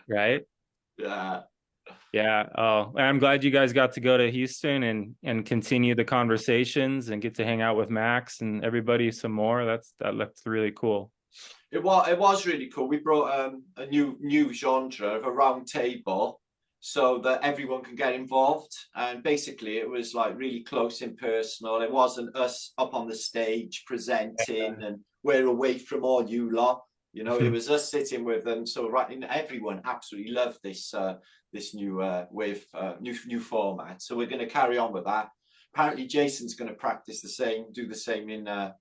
Right. Yeah. Yeah. Oh, I'm glad you guys got to go to Houston and continue the conversations and get to hang out with Max and everybody some more. That's really cool. It was really cool. We brought a new genre of a round table so that everyone can get involved. And basically, it was like really close and personal. It wasn't us up on the stage presenting and we're away from all you lot. You know, it was us sitting with them. So right, and everyone absolutely loved this new new format. So we're going to carry on with that. Apparently, Jason's going to practice do the same in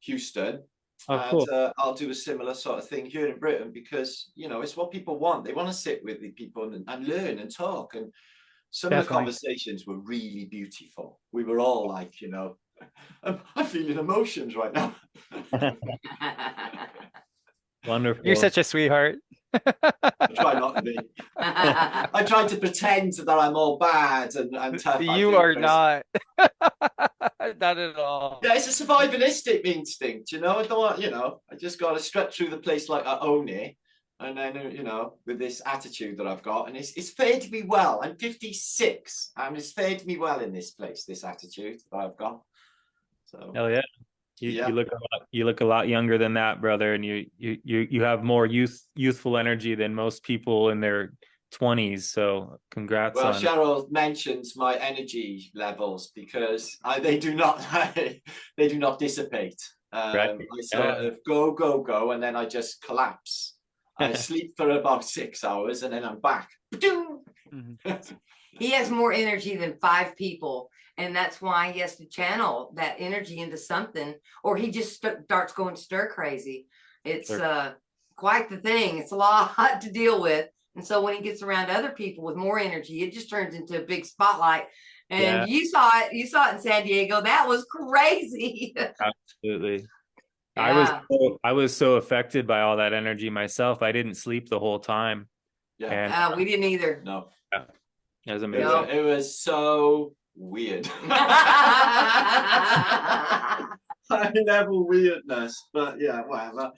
Houston. Oh, And cool. I'll do a similar sort of thing here in Britain because, you know, it's what people want. They want to sit with the people and learn and talk. And some of the Definitely. conversations were really beautiful. We were all like, you know, I'm feeling emotions right now. You're Wonderful. such a sweetheart. I try not to be. I try to pretend that I'm all bad and tough. I You do are because not. Not at all. yeah, it's a survivalistic instinct, you know. I don't want, you know, I just got to strut through the place like I own it, and then you know, with this attitude that I've got, and it's fared me well. I'm 56, and it's fared me well in this place. This attitude that I've got. So Hell yeah. You yeah, look a lot younger than that, brother, and you have more youthful energy than most people in their 20s. So congrats well, on it. Cheryl mentions my energy levels because they do not they do not dissipate. Right. I sort Yeah. of go, and then I just collapse. I sleep for about 6 hours, and then I'm back. Mhm. He has more energy than 5 people, and that's why he has to channel that energy into something, or he just starts going stir crazy. It's quite the thing. It's a lot to deal with, and so when he gets around other people with more energy, it just turns into a big spotlight. And Yeah, you saw it. You saw it in San Diego. That was crazy. absolutely. Yeah. I was so affected by all that energy myself. I didn't sleep the whole time. Yeah, And We didn't either. no, yeah, it was it amazing. was, it was so weird. High level weirdness, but yeah, whatever.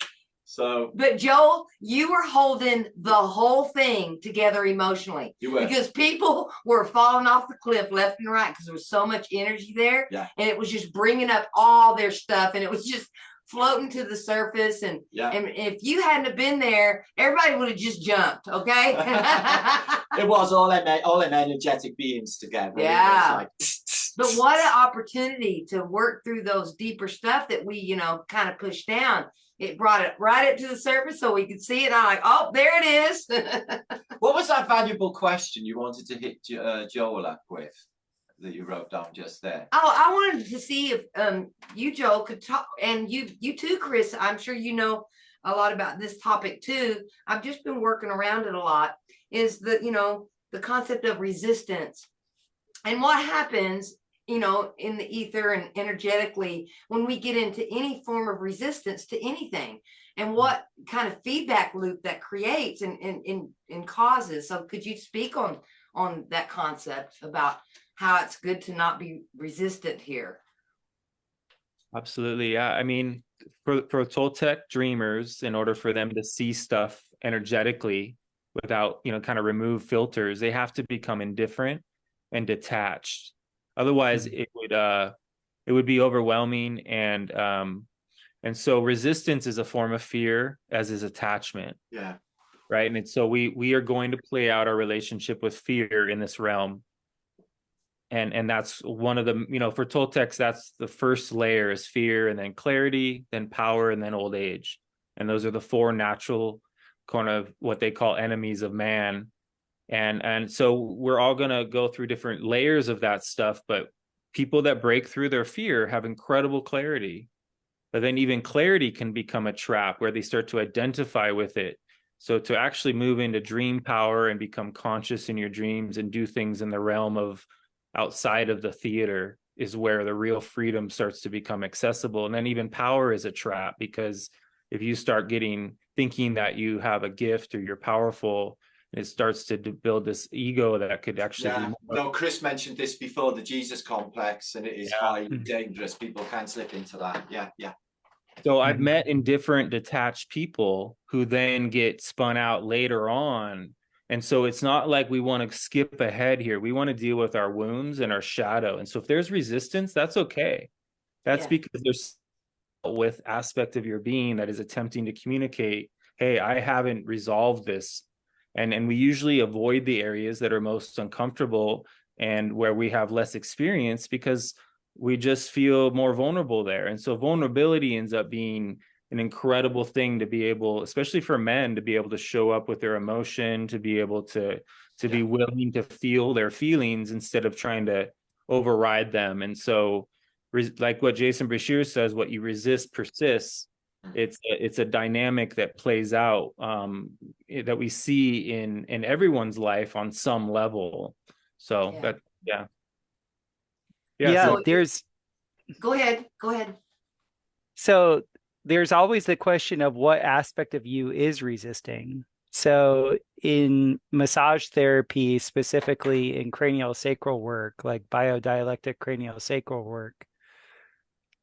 So, But Joel, you were holding the whole thing together emotionally. You were. Because people were falling off the cliff left and right because there was so much energy there. Yeah. And it was just bringing up all their stuff, and it was just floating to the surface. And if you hadn't have been there, everybody would have just jumped. Okay. It was all them energetic beings together. Yeah. Like, but what an opportunity to work through those deeper stuff that we, you know, kind of pushed down. It brought it right up to the surface so we could see it. I'm like, oh, there it is. What was that valuable question you wanted to hit Joel up with that you wrote down just there? Oh, I wanted to see if you, Joel, could talk, and you too, Chris. I'm sure you know a lot about this topic too. I've just been working around it a lot. Is the, you know, the concept of resistance and what happens, you know, in the ether and energetically when we get into any form of resistance to anything, and what kind of feedback loop that creates and causes. So could you speak on that concept about how it's good to not be resistant here? Absolutely. Yeah. I mean, for Toltec dreamers, in order for them to see stuff energetically without, you know, kind of remove filters, they have to become indifferent and detached. Otherwise, it would be overwhelming, and so resistance is a form of fear, as is attachment. Yeah. Right. And so we are going to play out our relationship with fear in this realm. And that's one of the, you know, for Toltecs, that's the first layer is fear, and then clarity, then power, and then old age. And those are the four natural kind of what they call enemies of man. And so we're all going to go through different layers of that stuff, but people that break through their fear have incredible clarity. But then even clarity can become a trap where they start to identify with it. So to actually move into dream power and become conscious in your dreams and do things in the realm of outside of the theater is where the real freedom starts to become accessible. And then even power is a trap, because if you start thinking that you have a gift or you're powerful, it starts to build this ego that could actually be more. No, Chris mentioned this before, the Jesus complex, and it is highly dangerous. People can slip into that. Yeah. So I've met indifferent, detached people who then get spun out later on And so it's not like we want to skip ahead here. We want to deal with our wounds and our shadow. And so if there's resistance, that's okay. That's because there's with aspect of your being that is attempting to communicate, hey, I haven't resolved this. And we usually avoid the areas that are most uncomfortable and where we have less experience because we just feel more vulnerable there. And so vulnerability ends up being an incredible thing to be able, especially for men, to be able to show up with their emotion, to be able to be willing to feel their feelings instead of trying to override them. And so like what Jason Bashir says, what you resist persists. It's a dynamic that plays out that we see in everyone's life on some level. So So there's go ahead. so there's always the question of what aspect of you is resisting. So in massage therapy, specifically in craniosacral work, like biodialectic craniosacral work,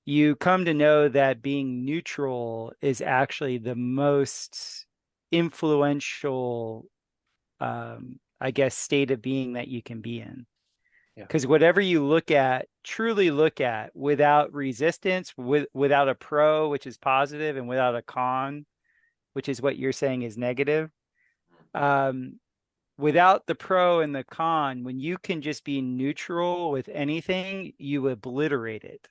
you come to know that being neutral is actually the most influential, I guess, state of being that you can be in. Because whatever you truly look at, without resistance, without a pro, which is positive, and without a con, which is what you're saying is negative, without the pro and the con, when you can just be neutral with anything, you obliterate it.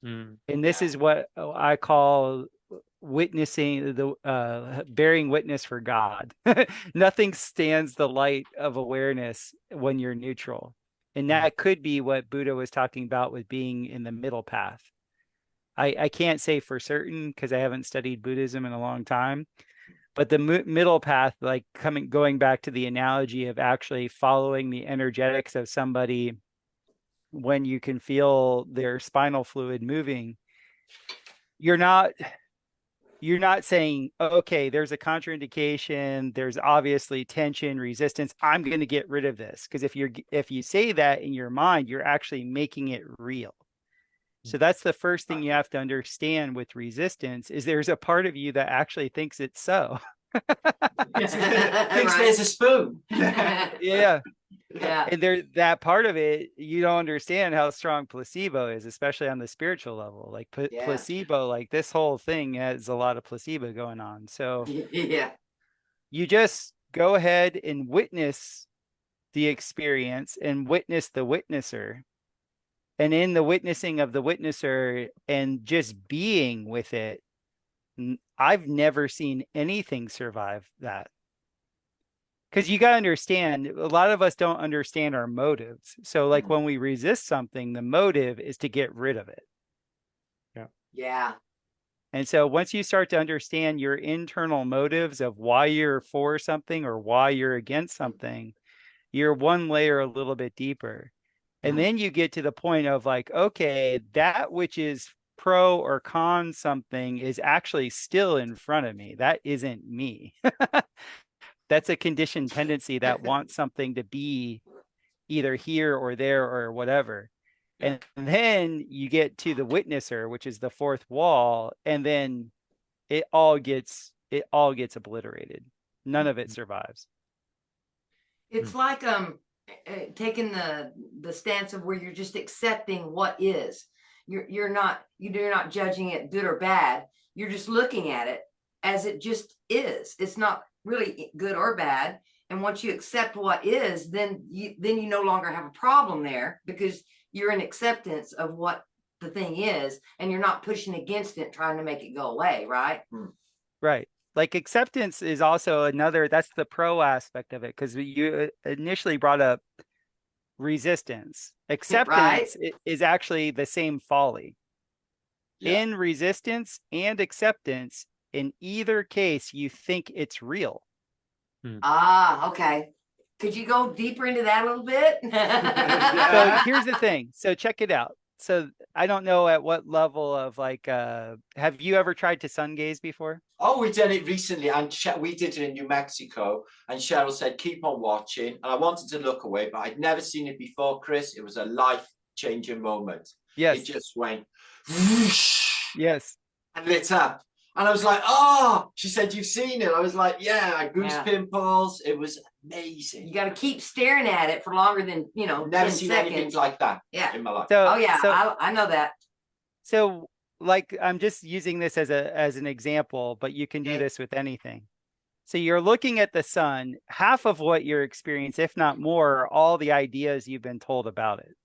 And this is what I call witnessing, bearing witness for God. Nothing stands the light of awareness when you're neutral. And that could be what Buddha was talking about with being in the middle path. I can't say for certain because I haven't studied Buddhism in a long time, but the middle path, like going back to the analogy of actually following the energetics of somebody when you can feel their spinal fluid moving, you're not saying, okay, there's a contraindication, there's obviously tension, resistance, I'm going to get rid of this. Because if you say that in your mind, you're actually making it real. So that's the first thing you have to understand with resistance, is there's a part of you that actually thinks it's so. Thinks there's a spoon. Yeah. And that part of it, you don't understand how strong placebo is, especially on the spiritual level. Like placebo, like this whole thing has a lot of placebo going on. So you just go ahead and witness the experience and witness the witnesser. And in the witnessing of the witnesser and just being with it, I've never seen anything survive that. Because you got to understand, a lot of us don't understand our motives. So like when we resist something, the motive is to get rid of it. Yeah. And so once you start to understand your internal motives of why you're for something or why you're against something, you're one layer a little bit deeper. And then you get to the point of like, okay, that which is pro or con something is actually still in front of me. That isn't me. That's a conditioned tendency that wants something to be either here or there or whatever. And then you get to the witnesser, which is the fourth wall, and then it all gets obliterated. None of it survives. It's like taking the stance of where you're just accepting what is. You're not judging it good or bad. You're just looking at it as it just is. It's not really good or bad. And once you accept what is, then you no longer have a problem there, because you're in acceptance of what the thing is, and you're not pushing against it, trying to make it go away, right? Right. Like acceptance is also that's the pro aspect of it, because you initially brought up resistance. Acceptance is actually the same folly. In resistance and acceptance, in either case, you think it's real. Okay. Could you go deeper into that a little bit? So here's the thing. So check it out. So I don't know at what level of like, have you ever tried to sun gaze before? Oh, we did it recently, and we did it in New Mexico, and Cheryl said, keep on watching. And I wanted to look away, but I'd never seen it before, Chris. It was a life-changing moment. Yes. It just went whoosh, yes, and lit up. And I was like, oh, she said, you've seen it. I was like, yeah, I goose pimples. It was amazing. You got to keep staring at it for longer than, Never 10 seen seconds. anything like that in my life. So, oh yeah, I know that. So like, I'm just using this as an example, but you can do this with anything. So you're looking at the sun, half of what you're experiencing, if not more, are all the ideas you've been told about it.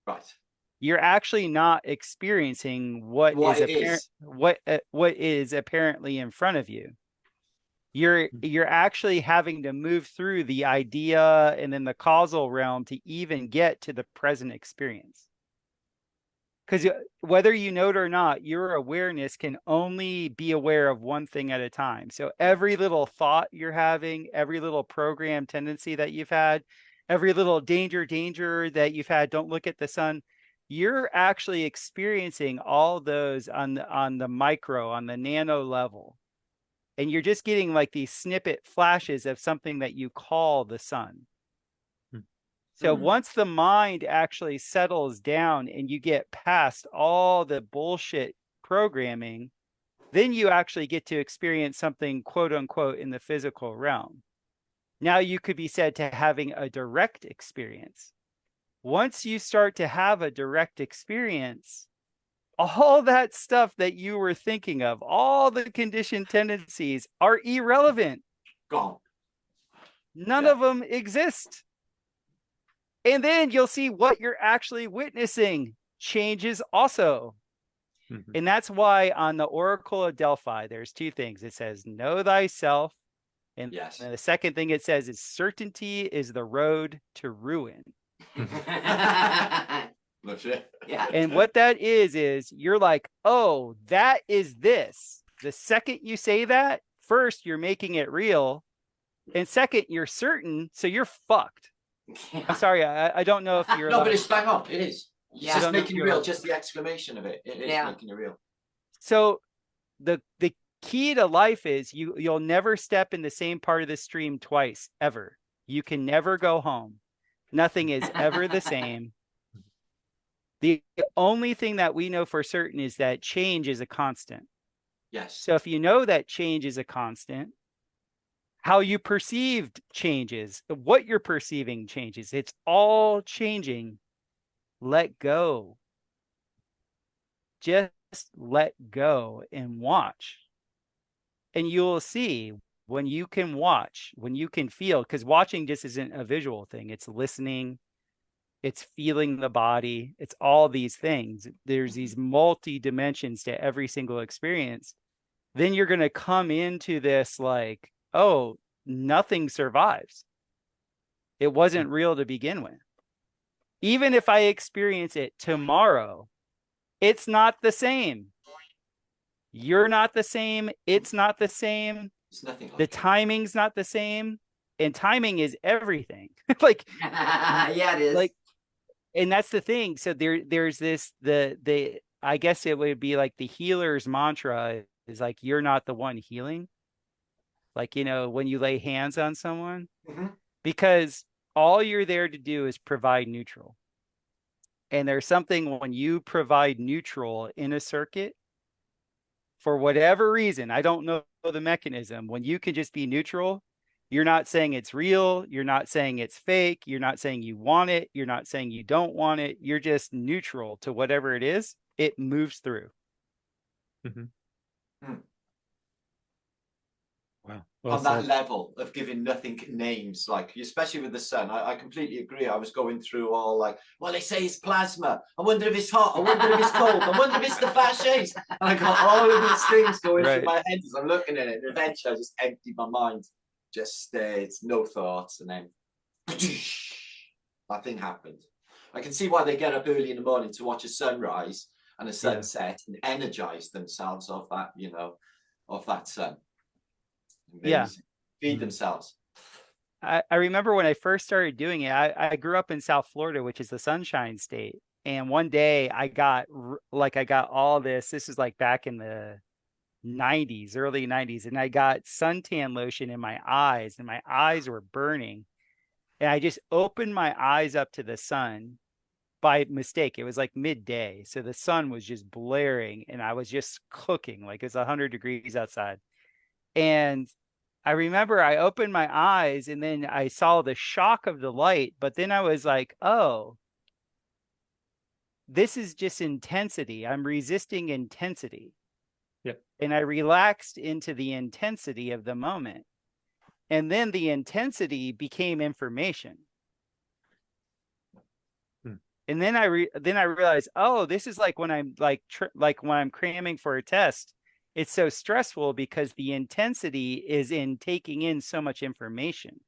Right. You're actually not experiencing what is apparently in front of you. You're actually having to move through the idea and then the causal realm to even get to the present experience. Because whether you know it or not, your awareness can only be aware of one thing at a time. So every little thought you're having, every little program tendency that you've had, every little danger that you've had, don't look at the sun, you're actually experiencing all those on the micro, on the nano level. And you're just getting like these snippet flashes of something that you call the sun. So once the mind actually settles down and you get past all the bullshit programming, then you actually get to experience something, quote unquote, in the physical realm. Now you could be said to having a direct experience. Once you start to have a direct experience, all that stuff that you were thinking of, all the conditioned tendencies are irrelevant. Gone. None of them exist. And then you'll see what you're actually witnessing changes also. And that's why on the Oracle of Delphi, there's two things. It says, know thyself. And the second thing it says is certainty is the road to ruin. Yeah. And what that is you're like, oh, that is this. The second you say that, first, you're making it real. And second, you're certain. So you're fucked. I'm sorry, I don't know if you're. No, but it's bang on. It is. Yeah. Just making it real. Just the exclamation of it. It is making it real. So the key to life is you'll never step in the same part of the stream twice, ever. You can never go home. Nothing is ever the same. The only thing that we know for certain is that change is a constant. Yes. So if you know that change is a constant, how you perceived changes, what you're perceiving changes. It's all changing. Let go. Just let go and watch. And you'll see when you can watch, when you can feel, because watching just isn't a visual thing. It's listening. It's feeling the body. It's all these things. There's these multi dimensions to every single experience. Then you're going to come into this like, oh, nothing survives. It wasn't real to begin with. Even if I experience it tomorrow, it's not the same. You're not the same. It's not the same. It's nothing like the timing's not the same. And timing is everything. Like, yeah, it is. Like, and that's the thing. So there's this, I guess it would be like the healer's mantra is like, you're not the one healing. Like, when you lay hands on someone, because all you're there to do is provide neutral. And there's something when you provide neutral in a circuit, for whatever reason, I don't know the mechanism, when you can just be neutral, you're not saying it's real. You're not saying it's fake. You're not saying you want it. You're not saying you don't want it. You're just neutral to whatever it is. It moves through. Wow. On that level of giving nothing names, like especially with the sun, I completely agree. I was going through all like, well, they say it's plasma. I wonder if it's hot. I wonder if it's cold. I wonder if it's the fasces. And I got all of these things going through my head as I'm looking at it. And eventually I just emptied my mind, just stayed, no thoughts. And then that thing happened. I can see why they get up early in the morning to watch a sunrise and a sunset and energize themselves off that, off that sun. Amazing. Feed themselves. I remember when I first started doing it, I grew up in South Florida, which is the Sunshine State. And one day I got all this is like back in the 90s, early 90s. And I got suntan lotion in my eyes and my eyes were burning. And I just opened my eyes up to the sun by mistake. It was like midday, so the sun was just blaring, and I was just cooking, like it's 100 degrees outside. And I remember I opened my eyes, and then I saw the shock of the light, but then I was like, oh, this is just intensity. I'm resisting intensity. Yep. And I relaxed into the intensity of the moment. And then the intensity became information. And then I realized, oh, this is like when I'm like when I'm cramming for a test. It's so stressful because the intensity is in taking in so much information.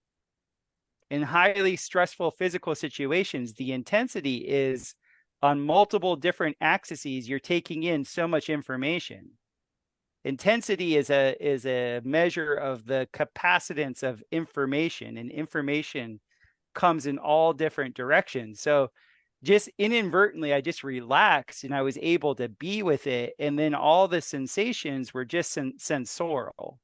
In highly stressful physical situations, the intensity is on multiple different axes. You're taking in so much information. Intensity is a measure of the capacitance of information, and information comes in all different directions. So just inadvertently, I just relaxed and I was able to be with it. And then all the sensations were just sensorial.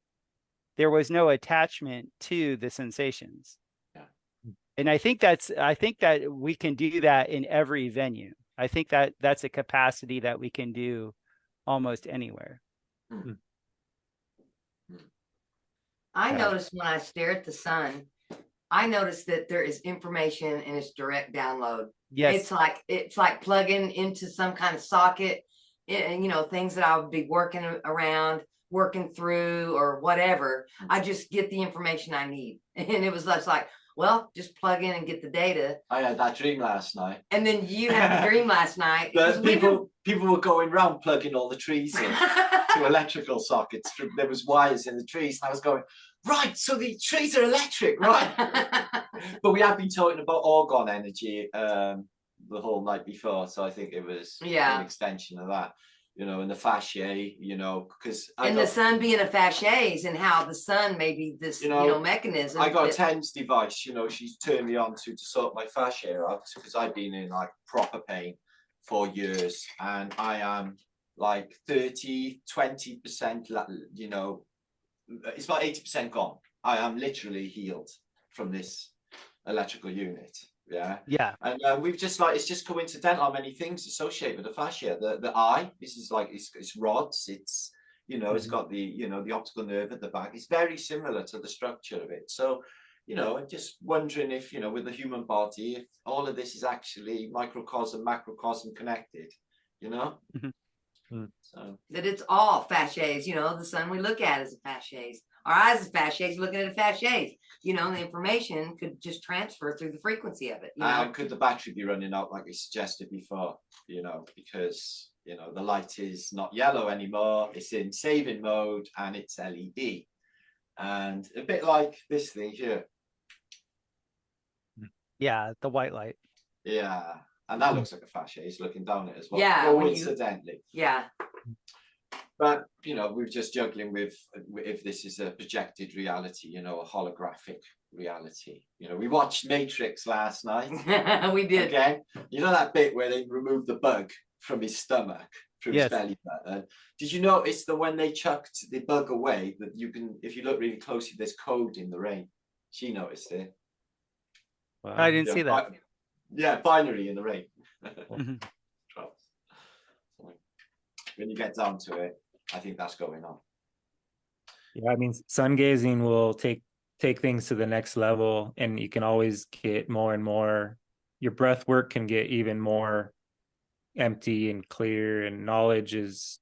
There was no attachment to the sensations. Yeah. And I think that we can do that in every venue. I think that that's a capacity that we can do almost anywhere. I noticed when I stare at the sun, I noticed that there is information and it's direct download. Yes. It's like plugging into some kind of socket, and you know, things that I would be working around, working through, or whatever. I just get the information I need. And it was just like, well, just plug in and get the data. I had that dream last night. And then you had the dream last night. But people were going round plugging all the trees in to electrical sockets. There was wires in the trees, and I was going, right, so the trees are electric, right? But we have been talking about orgone energy the whole night before, so I think it was an extension of that, you know, and the fasciae, you know, because the sun being a fasciae, and how the sun may be this, you know, mechanism. I got a TENS device, you know, she's turned me on to sort my fascia out, because I've been in like proper pain for years, and I am like 20%, you know, it's about 80% gone. I am literally healed from this electrical unit. Yeah. And we've just like, it's just coincidental how many things associated with the fascia. The eye, this is like, it's rods, it's, you know, it's got the, you know, the optical nerve at the back. It's very similar to the structure of it. So, you know, I'm just wondering if, you know, with the human body, if all of this is actually microcosm, macrocosm connected, you know? So that it's all fasciae, you know, the sun we look at is a fasciae. Our eyes is fasciae, looking at a fasciae. You know, the information could just transfer through the frequency of it. You know? Could the battery be running out like we suggested before? You know, because, you know, the light is not yellow anymore. It's in saving mode, and it's LED. And a bit like this thing here. Yeah, the white light. Yeah. And that looks like a fascia. He's looking down it as well. Yeah. Coincidentally. Yeah. But, you know, we're just juggling with if this is a projected reality, you know, a holographic reality. You know, we watched Matrix last night. We did. Again, you know that bit where they removed the bug from his stomach, through his belly button? Did you notice that when they chucked the bug away, that you can, if you look really closely, there's code in the rain? She noticed it. Wow. I didn't see that. Yeah, binary in the rain. When you get down to it, I think that's going on. Yeah, I mean, sun gazing will take things to the next level, and you can always get more and more. Your breath work can get even more empty and clear, and knowledge is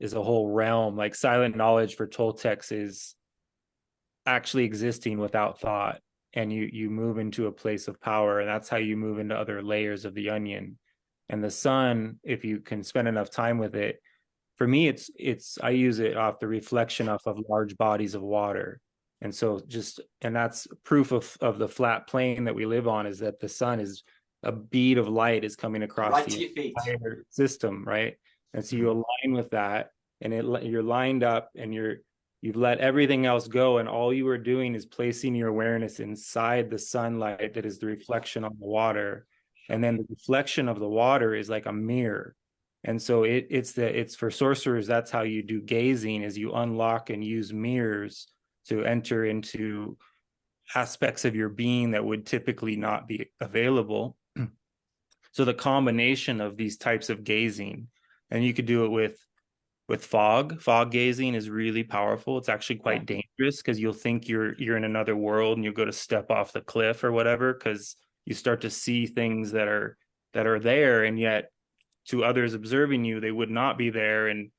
a whole realm. Like silent knowledge for Toltecs is actually existing without thought, and you move into a place of power, and that's how you move into other layers of the onion. And the sun, if you can spend enough time with it, for me, it's I use it off the reflection off of large bodies of water. And so and that's proof of the flat plane that we live on, is that the sun is a bead of light is coming across the entire system, right? And so you align with that, and you're lined up, and you've let everything else go, and all you are doing is placing your awareness inside the sunlight that is the reflection on the water. And then the reflection of the water is like a mirror. And so it's for sorcerers, that's how you do gazing, is you unlock and use mirrors to enter into aspects of your being that would typically not be available. So the combination of these types of gazing, and you could do it with fog gazing is really powerful. It's actually quite dangerous because you'll think you're in another world and you'll go to step off the cliff or whatever, because you start to see things that are there, and yet to others observing you, they would not be there. And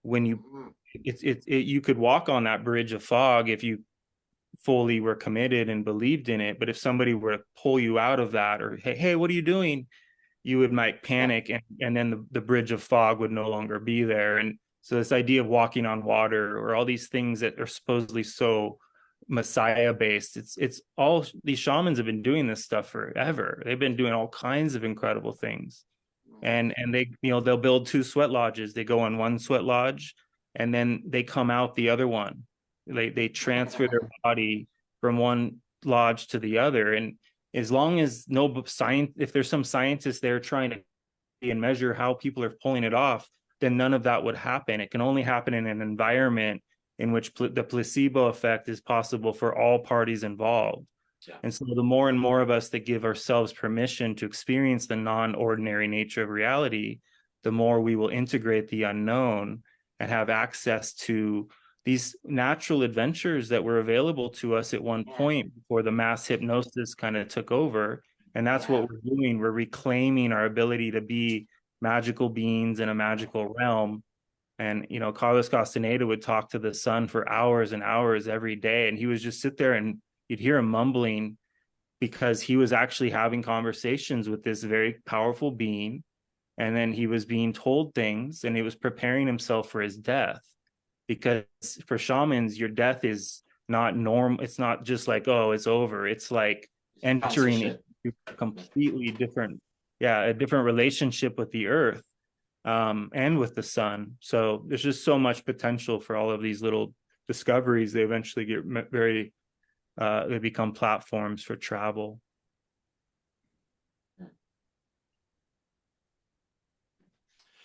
when you could walk on that bridge of fog if you fully were committed and believed in it. But if somebody were to pull you out of that, or hey, what are you doing? You would might panic, and then the bridge of fog would no longer be there. And so this idea of walking on water, or all these things that are supposedly so Messiah based, it's all these shamans have been doing this stuff forever. They've been doing all kinds of incredible things. And they, they'll build 2 sweat lodges. They go on one sweat lodge and then they come out the other one. They transfer their body from one lodge to the other. And as long as if there's some scientists there trying to and measure how people are pulling it off, then none of that would happen. It can only happen in an environment in which the placebo effect is possible for all parties involved. Yeah. And so the more and more of us that give ourselves permission to experience the non-ordinary nature of reality, the more we will integrate the unknown and have access to these natural adventures that were available to us at one point before the mass hypnosis kind of took over. And that's what we're doing. We're reclaiming our ability to be magical beings in a magical realm. And, Carlos Castaneda would talk to the sun for hours and hours every day. And he would just sit there and you'd hear him mumbling, because he was actually having conversations with this very powerful being. And then he was being told things, and he was preparing himself for his death. Because for shamans, your death is not normal. It's not just like, oh, it's over. It's like entering into a completely different, a different relationship with the earth, and with the sun. So there's just so much potential for all of these little discoveries. They eventually get they become platforms for travel.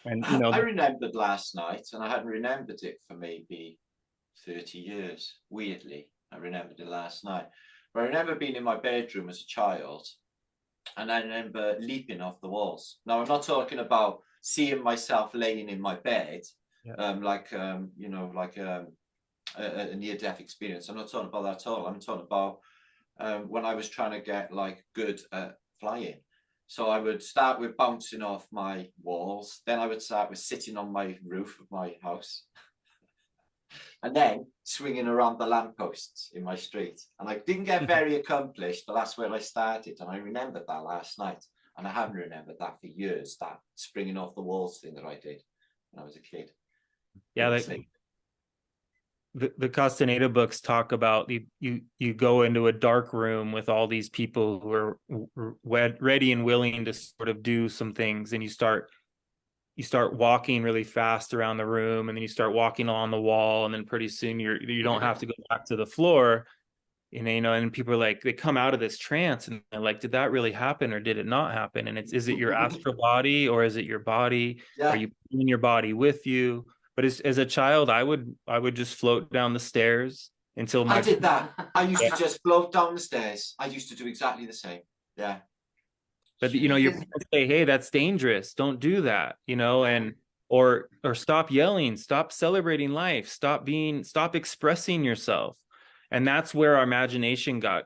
And I remembered last night, and I hadn't remembered it for maybe 30 years. Weirdly, I remembered it last night. But I remember being in my bedroom as a child, and I remember leaping off the walls. Now, I'm not talking about seeing myself laying in my bed, like a near-death experience. I'm not talking about that at all. I'm talking about when I was trying to get good at flying. So I would start with bouncing off my walls. Then I would start with sitting on my roof of my house. And then swinging around the lampposts in my street. And I didn't get very accomplished, but that's where I started. And I remembered that last night. And I haven't remembered that for years, that springing off the walls thing that I did when I was a kid. Yeah, the Castaneda books talk about you go into a dark room with all these people who are ready and willing to sort of do some things, and you start walking really fast around the room, and then you start walking along the wall, and then pretty soon you don't have to go back to the floor, and people are like, they come out of this trance and they're like, did that really happen or did it not happen? And is it your astral body or is it your body? Are you bringing your body with you? But as a child, I would just float down the stairs until I did that. I used to just float down the stairs. I used to do exactly the same. Yeah. But your parents say, hey, that's dangerous. Don't do that, and or stop yelling, stop celebrating life, stop expressing yourself. And that's where our imagination got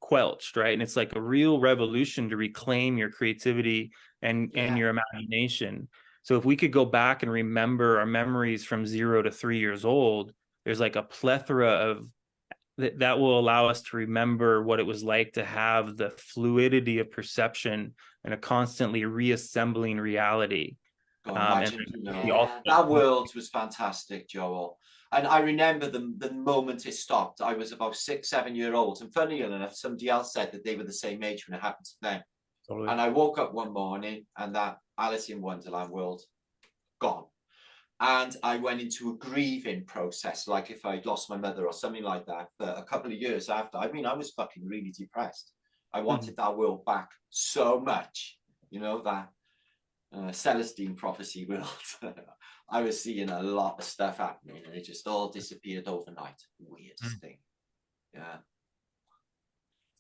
quelched, right? And it's like a real revolution to reclaim your creativity and your imagination. So if we could go back and remember our memories from 0 to 3 years old, there's like a plethora of that will allow us to remember what it was like to have the fluidity of perception and a constantly reassembling reality. That world was fantastic, Joel. And I remember the moment it stopped. I was about 6, 7 years old. And funny enough, somebody else said that they were the same age when it happened to them. Totally. And I woke up one morning and that Alice in Wonderland world gone. And I went into a grieving process, like if I'd lost my mother or something like that, for a couple of years after. I mean, I was fucking really depressed. I wanted that world back so much, that Celestine prophecy world. I was seeing a lot of stuff happening and it just all disappeared overnight. Weirdest thing. Yeah.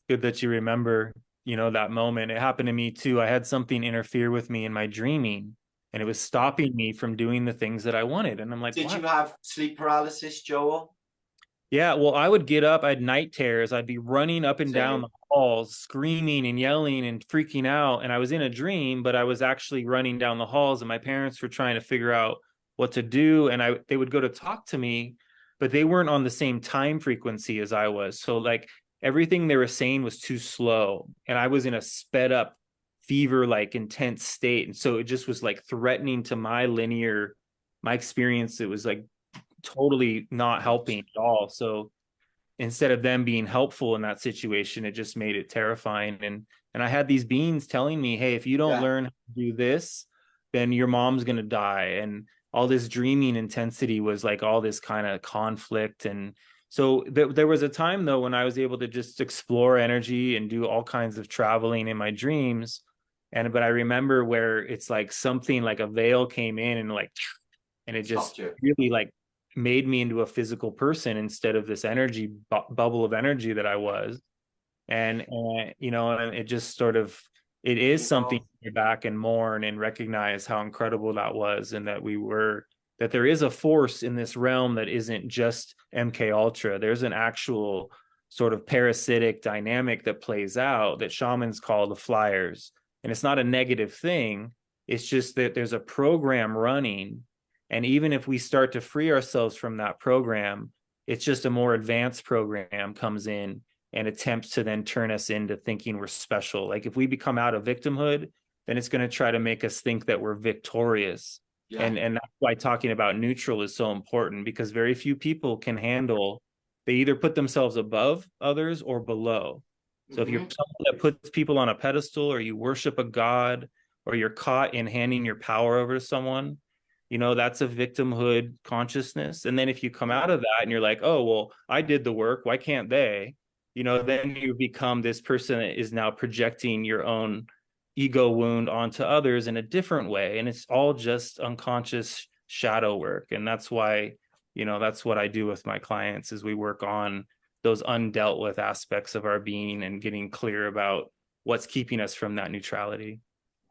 Good that you remember, you know, that moment. It happened to me too. I had something interfere with me in my dreaming, and it was stopping me from doing the things that I wanted. And I'm like, Did what? you have sleep paralysis, Joel? Yeah, well, I would get up, I had night terrors. I'd be running up and down the halls, screaming and yelling and freaking out. And I was in a dream, but I was actually running down the halls, and my parents were trying to figure out what to do. And they would go to talk to me, but they weren't on the same time frequency as I was. So like everything they were saying was too slow. And I was in a sped up fever, like intense state. And so it just was like threatening to my experience. It was like totally not helping at all. So instead of them being helpful in that situation, it just made it terrifying. And I had these beings telling me, hey, if you don't learn how to do this, then your mom's gonna die. And all this dreaming intensity was like all this kind of conflict. And so there was a time though when I was able to just explore energy and do all kinds of traveling in my dreams. But I remember where it's like something like a veil came in and it just really like made me into a physical person instead of this energy bubble of energy that I was. And you know, and it just sort of, it is something to go back and mourn and recognize how incredible that was, and that there is a force in this realm that isn't just MK Ultra. There's an actual sort of parasitic dynamic that plays out that shamans call the flyers. And it's not a negative thing. It's just that there's a program running. And even if we start to free ourselves from that program, it's just a more advanced program comes in and attempts to then turn us into thinking we're special. Like if we become out of victimhood, then it's going to try to make us think that we're victorious. Yeah. And that's why talking about neutral is so important, because very few people can handle, they either put themselves above others or below. So if you're someone that puts people on a pedestal, or you worship a god, or you're caught in handing your power over to someone, you know, that's a victimhood consciousness. And then if you come out of that and you're like, oh, well, I did the work, why can't they? You know, then you become this person that is now projecting your own ego wound onto others in a different way. And it's all just unconscious shadow work. And that's why, you know, that's what I do with my clients, is we work on those undealt with aspects of our being and getting clear about what's keeping us from that neutrality.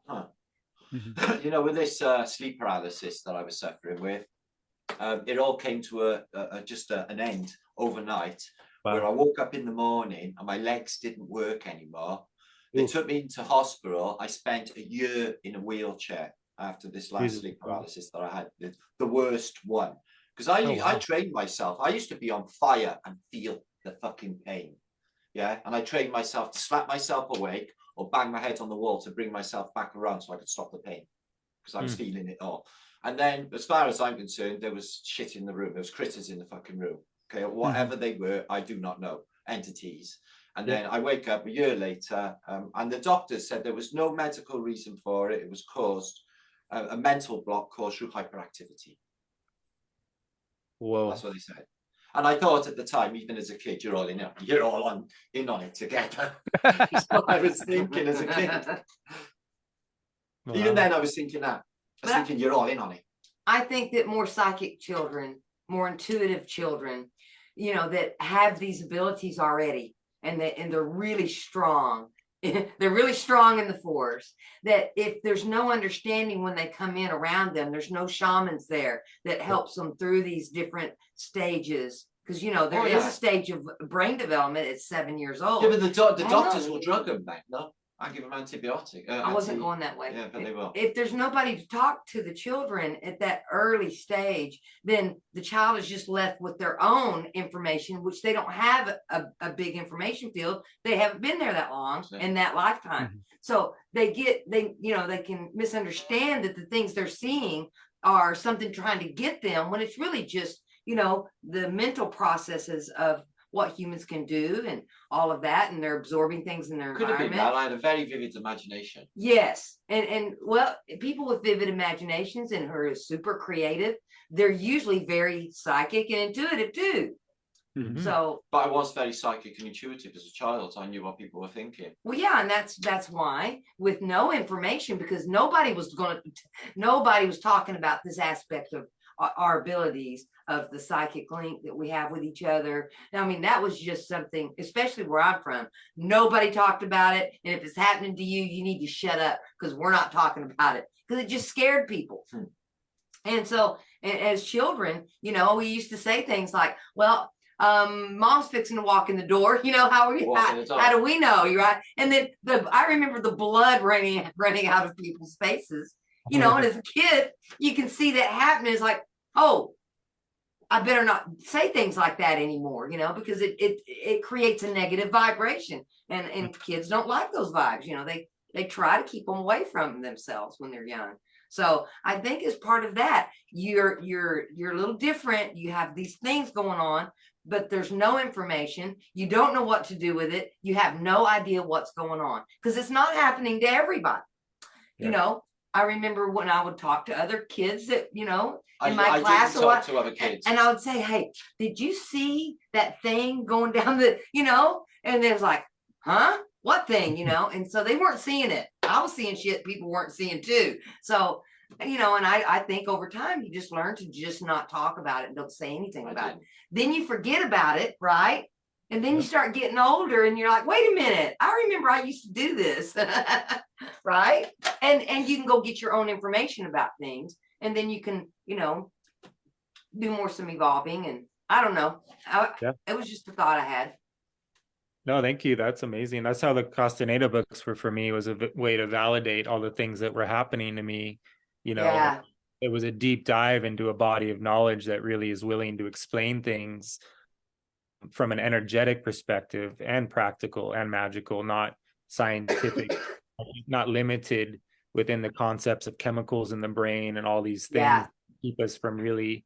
Huh. You know, with this sleep paralysis that I was suffering with, it all came to an end overnight. Wow. Where I woke up in the morning and my legs didn't work anymore. They took me into hospital. I spent a year in a wheelchair after this last sleep paralysis that I had, the worst one. Because I trained myself. I used to be on fire and feel the fucking pain. Yeah. And I trained myself to slap myself awake or bang my head on the wall to bring myself back around so I could stop the pain, because I was feeling it all. And then, as far as I'm concerned, there was shit in the room. There was critters in the fucking room. Okay, whatever they were, I do not know. Entities. And then I wake up a year later, and the doctors said there was no medical reason for it. It was caused, a mental block caused through hyperactivity. Whoa. That's what they said. And I thought at the time, even as a kid, you're all in on it together. That's what I was thinking as a kid. Wow. Even then, I was thinking that. I was thinking you're all in on it. I think that more psychic children, more intuitive children, you know, that have these abilities already, and they're really strong. They're really strong in the force, that if there's no understanding when they come in around them, there's no shamans there that helps them through these different stages. Because, you know, there is a stage of brain development at 7 years old. Yeah, but the doctors will drug them back, no? I give them antibiotic. I wasn't going that way. Yeah, but they will. If there's nobody to talk to the children at that early stage, then the child is just left with their own information, which they don't have a big information field. They haven't been there that long in that lifetime. So they can misunderstand that the things they're seeing are something trying to get them, when it's really just, you know, the mental processes of what humans can do and all of that, and they're absorbing things in their environment. Could have been that. I had a very vivid imagination. Yes, and well, people with vivid imaginations and who are super creative, they're usually very psychic and intuitive too. So, but I was very psychic and intuitive as a child. I knew what people were thinking. Well, yeah, and that's why, with no information, because nobody was talking about this aspect of our abilities of the psychic link that we have with each other. Now, I mean, that was just something, especially where I'm from, nobody talked about it. And if it's happening to you, you need to shut up because we're not talking about it, because it just scared people. And so as children, you know, we used to say things like, well, mom's fixing to walk in the door. You know, how do we know? You're right. And then I remember the blood running out of people's faces, you know, and as a kid, you can see that happening. It's like, oh, I better not say things like that anymore, you know, because it creates a negative vibration, and kids don't like those vibes. You know, they try to keep them away from themselves when they're young. So I think as part of that, you're a little different. You have these things going on, but there's no information. You don't know what to do with it. You have no idea what's going on because it's not happening to everybody. Yeah. You know, I remember when I would talk to other kids that, you know, in my class, to other kids. And I would say, hey, did you see that thing going down the, you know, and they was like, huh? What thing, you know? And so they weren't seeing it. I was seeing shit people weren't seeing too. So, you know, and I think over time you just learn to just not talk about it and don't say anything about it. Then you forget about it, right? And then you start getting older and you're like, wait a minute, I remember I used to do this. Right? And you can go get your own information about things, and then you can, you know, do some evolving, and I don't know. It was just a thought I had. No, thank you. That's amazing. That's how the Castaneda books were for me, was a way to validate all the things that were happening to me. You know, it was a deep dive into a body of knowledge that really is willing to explain things from an energetic perspective, and practical and magical, not scientific, not limited within the concepts of chemicals in the brain and all these things keep us from really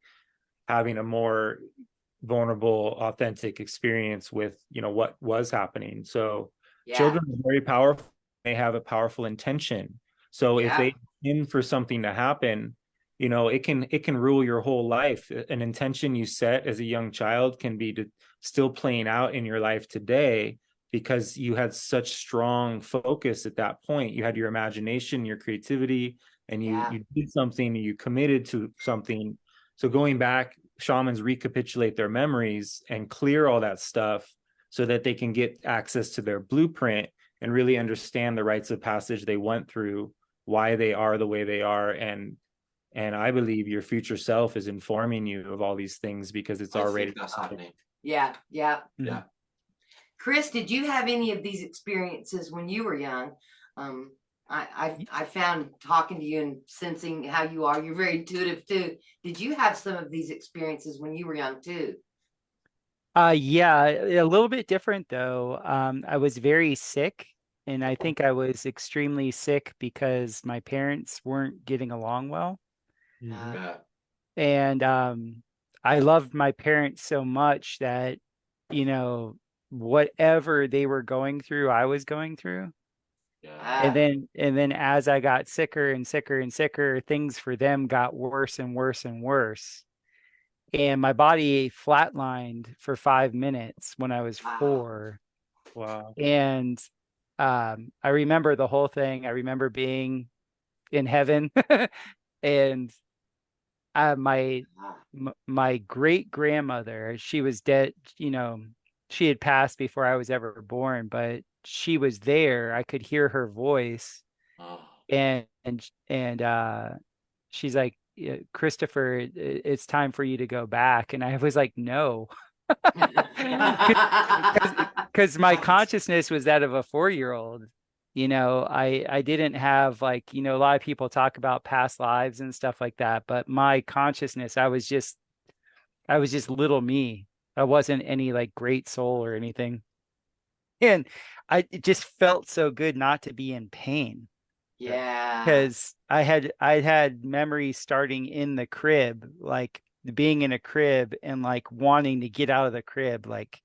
having a more vulnerable, authentic experience with, you know, what was happening. So children are very powerful. They have a powerful intention. So if they in for something to happen, you know, it can rule your whole life. An intention you set as a young child can be still playing out in your life today, because you had such strong focus at that point. You had your imagination, your creativity, and you did something, you committed to something. So going back, shamans recapitulate their memories and clear all that stuff so that they can get access to their blueprint and really understand the rites of passage they went through, why they are the way they are. And I believe your future self is informing you of all these things because it's already happening. Yeah. Chris, did you have any of these experiences when you were young? I found talking to you and sensing how you are, you're very intuitive too. Did you have some of these experiences when you were young too? Yeah, a little bit different though. I was very sick, and I think I was extremely sick because my parents weren't getting along well. And I loved my parents so much that, you know, whatever they were going through, I was going through. And then as I got sicker and sicker and sicker, things for them got worse and worse and worse. And my body flatlined for 5 minutes when I was 4. Wow. And I remember the whole thing. I remember being in heaven and my great grandmother, she was dead, you know, she had passed before I was ever born, but she was there. I could hear her voice. And she's like, Christopher, it's time for you to go back. And I was like, no. Because my consciousness was that of a 4-year-old. You know, I didn't have, like, you know, a lot of people talk about past lives and stuff like that, but my consciousness, I was just little me. I wasn't any like great soul or anything. And it just felt so good not to be in pain. Because I had memories starting in the crib, like being in a crib and like wanting to get out of the crib, like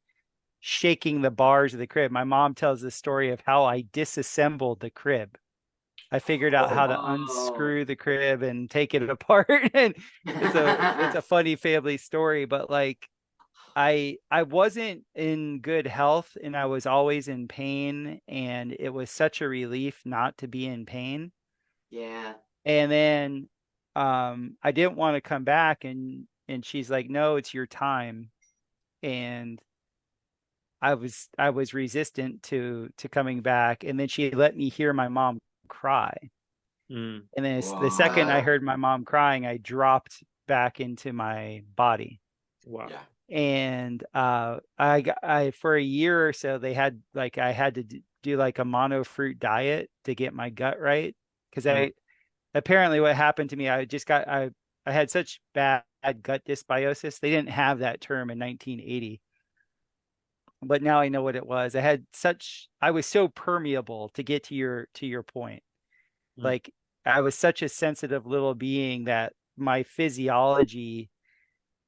shaking the bars of the crib. My mom tells the story of how I disassembled the crib. I figured out how to unscrew the crib and take it apart. And it's a funny family story, but like I wasn't in good health and I was always in pain, and it was such a relief not to be in pain. Yeah. And then I didn't want to come back, and she's like, no, it's your time. And I was resistant to coming back, and then she let me hear my mom cry. Mm. And then the second I Wow. heard my mom crying, I dropped back into my body. Wow. Yeah. And I for a year or so, they had like, I had to do like a mono fruit diet to get my gut right, because Mm. apparently what happened to me, I had such bad gut dysbiosis. They didn't have that term in 1980, but now I know what it was. I was so permeable, to get to your point. Mm. Like, I was such a sensitive little being that my physiology,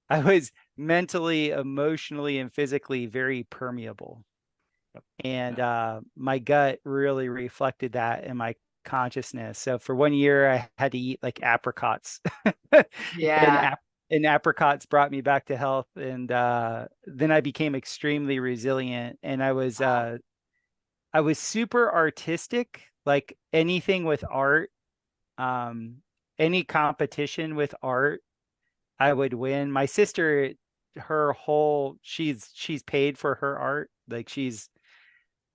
I was mentally, emotionally, and physically very permeable. And my gut really reflected that in my consciousness. So for 1 year, I had to eat like apricots. and, Yeah. and apricots brought me back to health. And then I became extremely resilient. And Wow. I was super artistic, like anything with art, any competition with art, I would win. My sister, she's paid for her art. Like,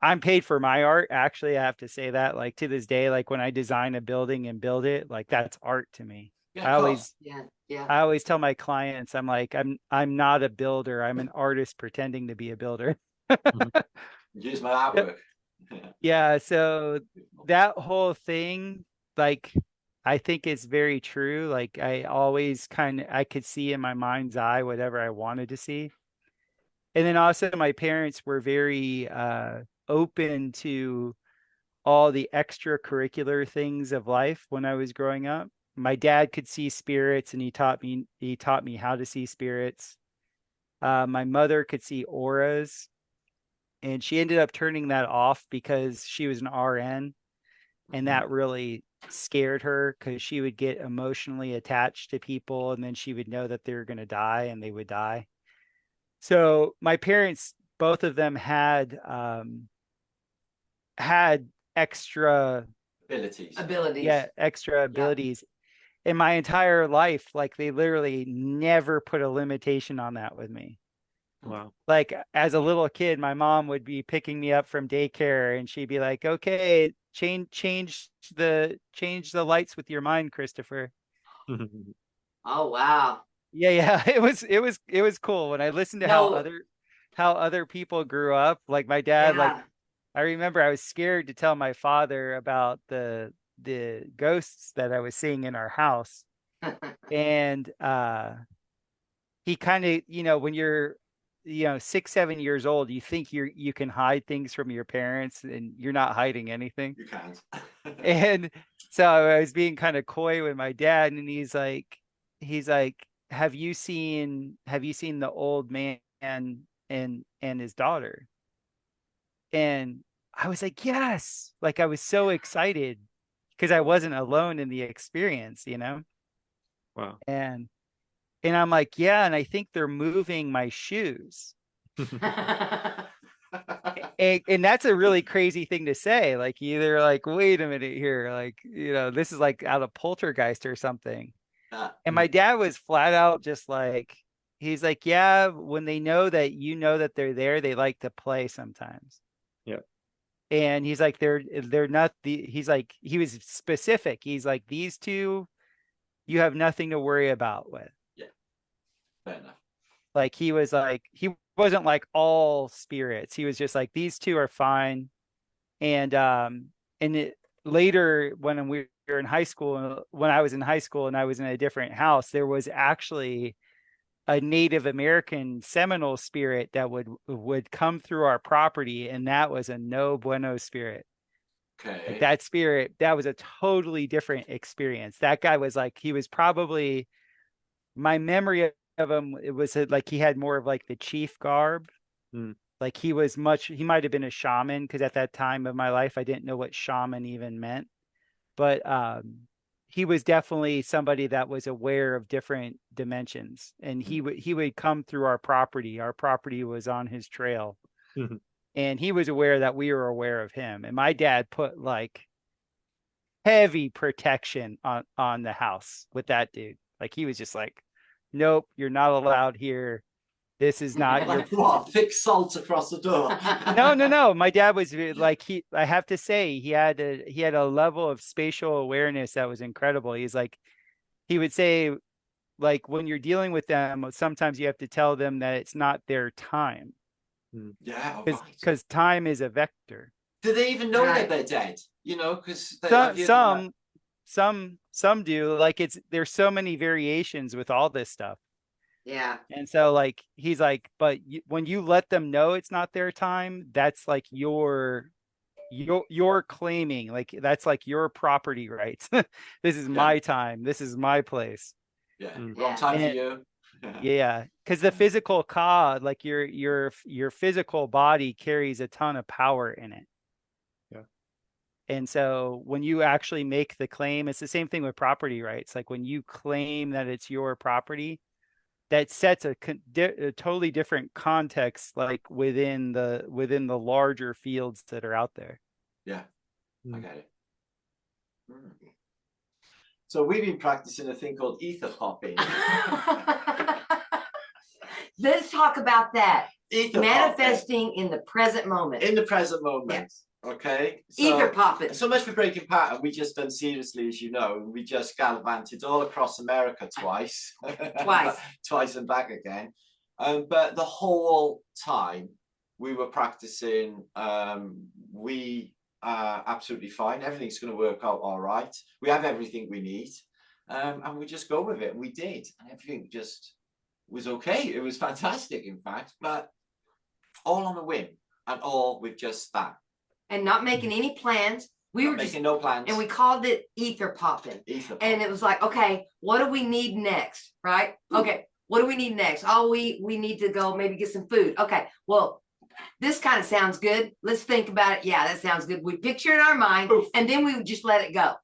I'm paid for my art. Actually, I have to say that, like, to this day, like when I design a building and build it, like, that's art to me. Yeah, of course. Yeah. Yeah. I always tell my clients, I'm like, I'm not a builder. I'm an artist pretending to be a builder. Mhm. Use my artwork. Yeah, so that whole thing, like, I think is very true. Like, I could see in my mind's eye whatever I wanted to see. And then also my parents were very open to all the extracurricular things of life when I was growing up. My dad could see spirits, and he taught me how to see spirits. My mother could see auras, and she ended up turning that off because she was an RN, and that really scared her, because she would get emotionally attached to people, and then she would know that they were going to die, and they would die. So my parents, both of them, had extra, Abilities. yeah, extra abilities in my entire life. Like, they literally never put a limitation on that with me. Wow. Like, as a little kid, my mom would be picking me up from daycare, and she'd be like, okay, change the lights with your mind, Christopher. Oh, wow. Yeah. It was cool when I listened to No. how other people grew up. Like, my dad, like, Yeah. I remember I was scared to tell my father about the ghosts that I was seeing in our house. And he kind of, when you're, 6, 7 years old, you think you can hide things from your parents, and you're not hiding anything. You can't. And so I was being kind of coy with my dad, and he's like, have you seen the old man and his daughter? And I was like, yes. Like, I was so excited because I wasn't alone in the experience. Wow. And I'm like, yeah, and I think they're moving my shoes. And that's a really crazy thing to say. Like, either like, wait a minute here, like, this is like out of Poltergeist or something. And my dad was flat out just like, he's like, yeah, when they know that they're there, they like to play sometimes. Yeah. And he's like, they're not he's like, he was specific. He's like, these two, you have nothing to worry about with. Yeah. Fair enough. Like, he wasn't like all spirits. He was just like, these two are fine. And later, when we were in high school, when I was in high school and I was in a different house, there was actually a Native American Seminole spirit that would come through our property, and that was a no bueno spirit. Okay. Like, that spirit, that was a totally different experience. That guy was like, he was probably, my memory of him, it was like he had more of like the chief garb. Like, he might have been a shaman, because at that time of my life, I didn't know what shaman even meant. But he was definitely somebody that was aware of different dimensions, and he would come through our property. Our property was on his trail, and he was aware that we were aware of him. And my dad put like heavy protection on the house with that dude. Like he was just like, nope, you're not allowed here. This is not your Like what? Thick salt across the door. no. My dad was like, I have to say, he had a level of spatial awareness that was incredible. He's like, he would say, like, when you're dealing with them, sometimes you have to tell them that it's not their time. Yeah, because time is a vector. Do they even know that they're dead? You know, because some do. Like there's so many variations with all this stuff. Yeah. And so like he's like, but when you let them know it's not their time, that's like you're claiming, like that's like your property rights. This is my time. This is my place. Yeah. Wrong time for you. Yeah, because the physical ka, like your physical body carries a ton of power in it. Yeah. And so when you actually make the claim, it's the same thing with property rights. Like when you claim that it's your property, that sets a totally different context, like within the larger fields that are out there. Yeah, I get it. So we've been practicing a thing called ether popping. Let's talk about that. Ether Manifesting popping. in the present moment. In the present moment. Yes. Okay. Ether popping. So much for breaking pattern. We just done seriously, as you know. We just gallivanted all across America twice. Twice and back again. But the whole time we were practicing, we are absolutely fine. Everything's going to work out all right. We have everything we need. And we just go with it. And we did. And everything just was okay. It was fantastic, in fact. But all on a whim. And all with just that. And not making any plans. We were making no plans. And we called it ether popping. And it was like, okay, what do we need next? Right? Okay, what do we need next? Oh, we need to go maybe get some food. Okay, well, this kind of sounds good. Let's think about it. Yeah, that sounds good. We picture it in our mind, and then we would just let it go.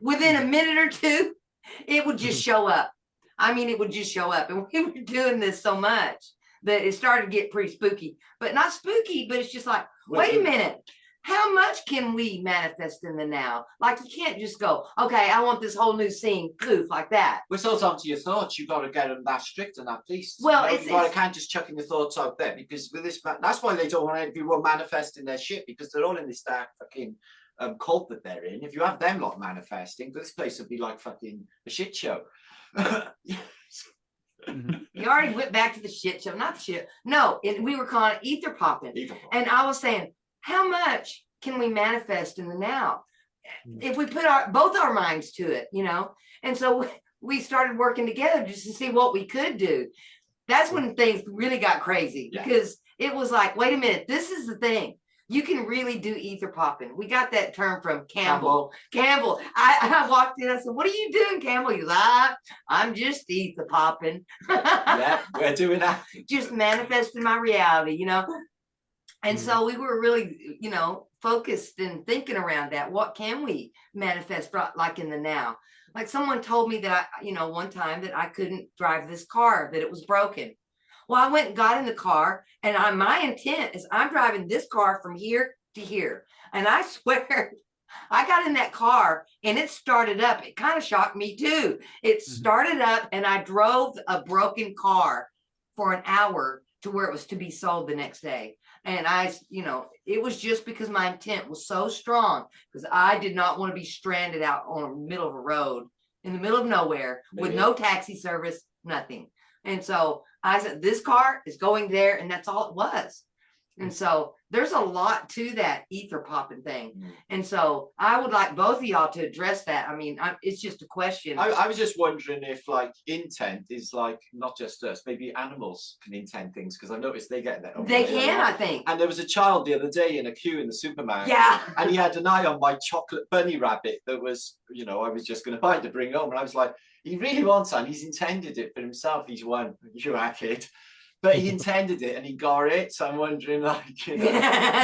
Within a minute or two, it would just show up. I mean, it would just show up. And we were doing this so much that it started to get pretty spooky. But not spooky, but it's just like, wait a minute. How much can we manifest in the now? Like, you can't just go, okay, I want this whole new scene, poof, like that. We're so down to your thoughts. You've got to get them that strict and that please. Well, you can't just chucking your thoughts out there, because with this, that's why they don't want everyone manifesting their shit, because they're all in this dark fucking cult that they're in. If you have them lot manifesting, this place would be like fucking a shit show. You already went back to the shit show, not the shit. No, we were calling it ether popping. And I was saying, how much can we manifest in the now if we put both our minds to it, you know? And so we started working together just to see what we could do. That's when things really got crazy, because it was like, wait a minute, this is the thing. You can really do ether popping. We got that term from Campbell. I walked in, I said, what are you doing, Campbell? He's like, I'm just ether popping. Yeah, we're doing that. Just manifesting my reality, you know? And so we were really, you know, focused and thinking around that. What can we manifest like in the now? Like someone told me that, one time that I couldn't drive this car, that it was broken. Well, I went and got in the car, and my intent is I'm driving this car from here to here. And I swear, I got in that car and it started up. It kind of shocked me too. It started up, and I drove a broken car for an hour to where it was to be sold the next day. And it was just because my intent was so strong, because I did not want to be stranded out on the middle of a road in the middle of nowhere with no taxi service, nothing. And so I said, this car is going there, and that's all it was. And so there's a lot to that ether popping thing. And so I would like both of y'all to address that. I mean, it's just a question. I was just wondering if like intent is like not just us, maybe animals can intend things, because I noticed they get that. They can, I think. And there was a child the other day in a queue in the supermarket. Yeah. And he had an eye on my chocolate bunny rabbit that was, I was just going to buy to bring home. And I was like, he really wants one. He's intended it for himself. He's one. You kid. But he intended it and he got it. So I'm wondering, like, yeah.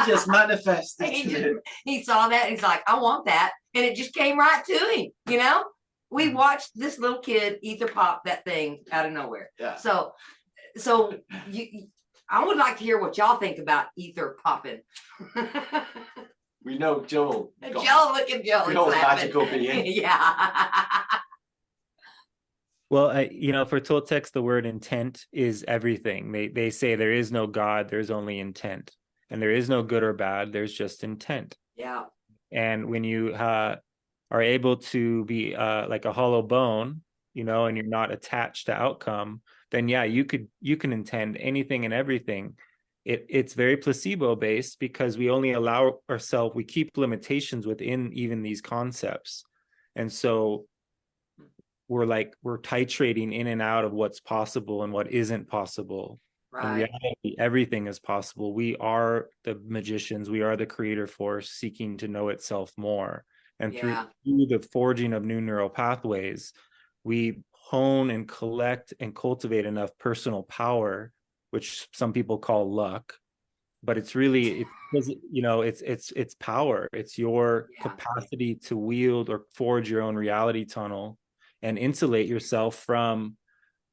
He just manifested it. He saw that and he's like, I want that. And it just came right to him, We watched this little kid ether pop that thing out of nowhere. Yeah. So I would like to hear what y'all think about ether popping. We know Joel. Joel, look at Joel. he's Joel's laughing. magical being. Yeah. Well, you know, for Toltecs, the word intent is everything. They say there is no God, there's only intent, and there is no good or bad. There's just intent. Yeah. And when you are able to be like a hollow bone, you know, and you're not attached to outcome, then yeah, you can intend anything and everything. It's very placebo based because we only allow ourselves, we keep limitations within even these concepts, and so we're titrating in and out of what's possible and what isn't possible. In Right. reality, everything is possible. We are the magicians. We are the creator force seeking to know itself more. And through the forging of new neural pathways, we hone and collect and cultivate enough personal power, which some people call luck. But it's really, you know, it's power. It's your capacity to wield or forge your own reality tunnel and insulate yourself from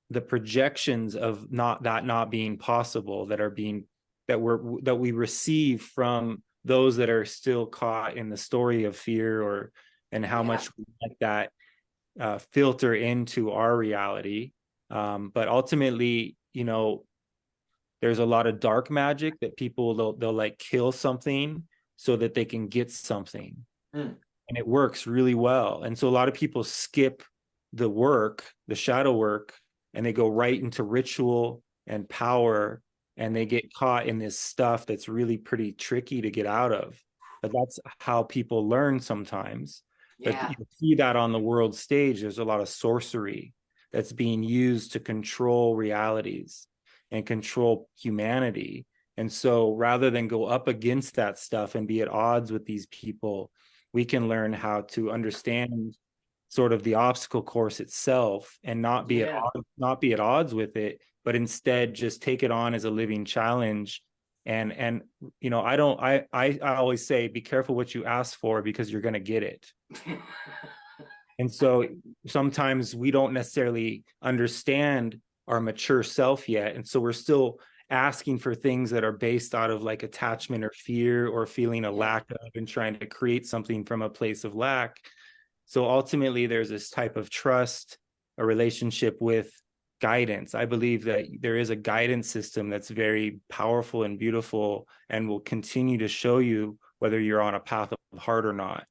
the projections of not being possible that we receive from those that are still caught in the story of fear, and how much we let that filter into our reality. But ultimately, you know, there's a lot of dark magic that people they'll like kill something so that they can get something. And it works really well. And so a lot of people skip the work, the shadow work, and they go right into ritual and power, and they get caught in this stuff that's really pretty tricky to get out of. But that's how people learn sometimes. But you see that on the world stage, there's a lot of sorcery that's being used to control realities and control humanity. And so rather than go up against that stuff and be at odds with these people, we can learn how to understand sort of the obstacle course itself and not be at odds with it, but instead just take it on as a living challenge. And you know, I always say, be careful what you ask for, because you're going to get it. And so sometimes we don't necessarily understand our mature self yet, and so we're still asking for things that are based out of like attachment or fear or feeling a lack of, and trying to create something from a place of lack. So ultimately, there's this type of trust, a relationship with guidance. I believe that there is a guidance system that's very powerful and beautiful and will continue to show you whether you're on a path of heart or not.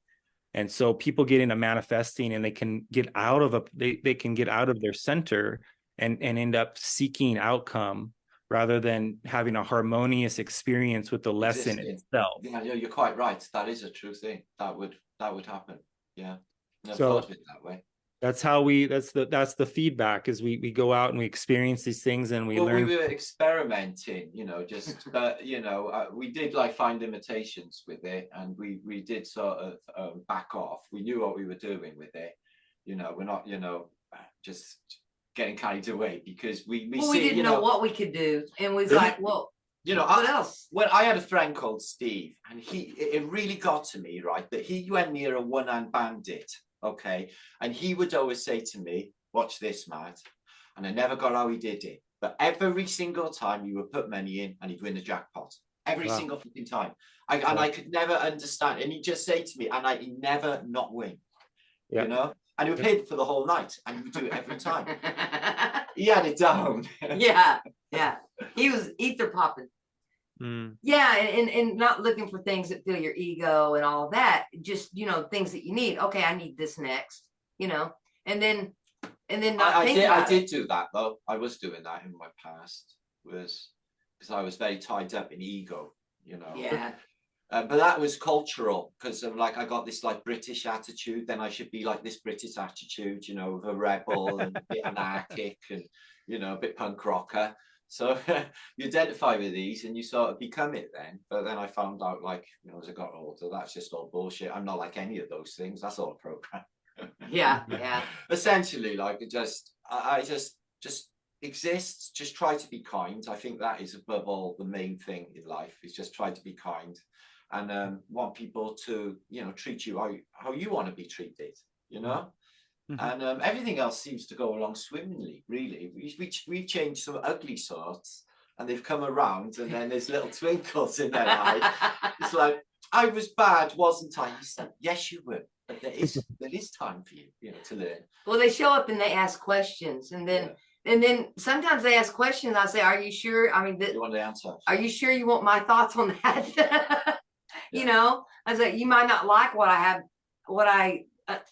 And so people get into manifesting, and they can get out of they can get out of their center and end up seeking outcome rather than having a harmonious experience with the lesson itself. Yeah, you're quite right. That is a true thing. That would happen. Yeah. Never thought of it that way. That's how that's the feedback, is we go out and we experience these things, and we learn. We were experimenting, you know, just you know, we did like find limitations with it, and we did sort of back off. We knew what we were doing with it, you know. We're not, you know, just getting carried away, because we didn't know what we could do, and we was like, well, you know, what else? Well, I had a friend called Steve, and it really got to me, right, that he went near a one-hand bandit. Okay, and he would always say to me, watch this, Matt, and I never got how he did it, but every single time he would put money in and he'd win the jackpot, every single fucking time. And I could never understand, and he'd just say to me, and he'd never not win, you know, and he would pay for the whole night, and he would do it every time. He had it down. Yeah, he was ether popping. Yeah, and not looking for things that fill your ego and all that, just, you know, things that you need. Okay, I need this next, you know, and then I did do that though. I was doing that in my past, was because I was very tied up in ego, you know. Yeah. But that was cultural, because of like I got this like British attitude, then I should be like this British attitude, you know, of a rebel and a bit anarchic and, you know, a bit punk rocker. So you identify with these and you sort of become it then. But then I found out, like, you know, as I got older, that's just all bullshit. I'm not like any of those things. That's all a program. Yeah. Essentially, like, I just exist, just try to be kind. I think that is above all the main thing in life, is just try to be kind, and want people to, you know, treat you how you want to be treated, you know. And everything else seems to go along swimmingly, really. We've changed some ugly sorts, and they've come around, and then there's little twinkles in their eye. It's like, I was bad, wasn't I? He said, yes, you were. But there is time for you, you know, to learn. Well, they show up and they ask questions, and then sometimes they ask questions. I say, "Are you sure?" I mean, You want the answer? are you sure you want my thoughts on that? You know, I was like, you might not like what I have,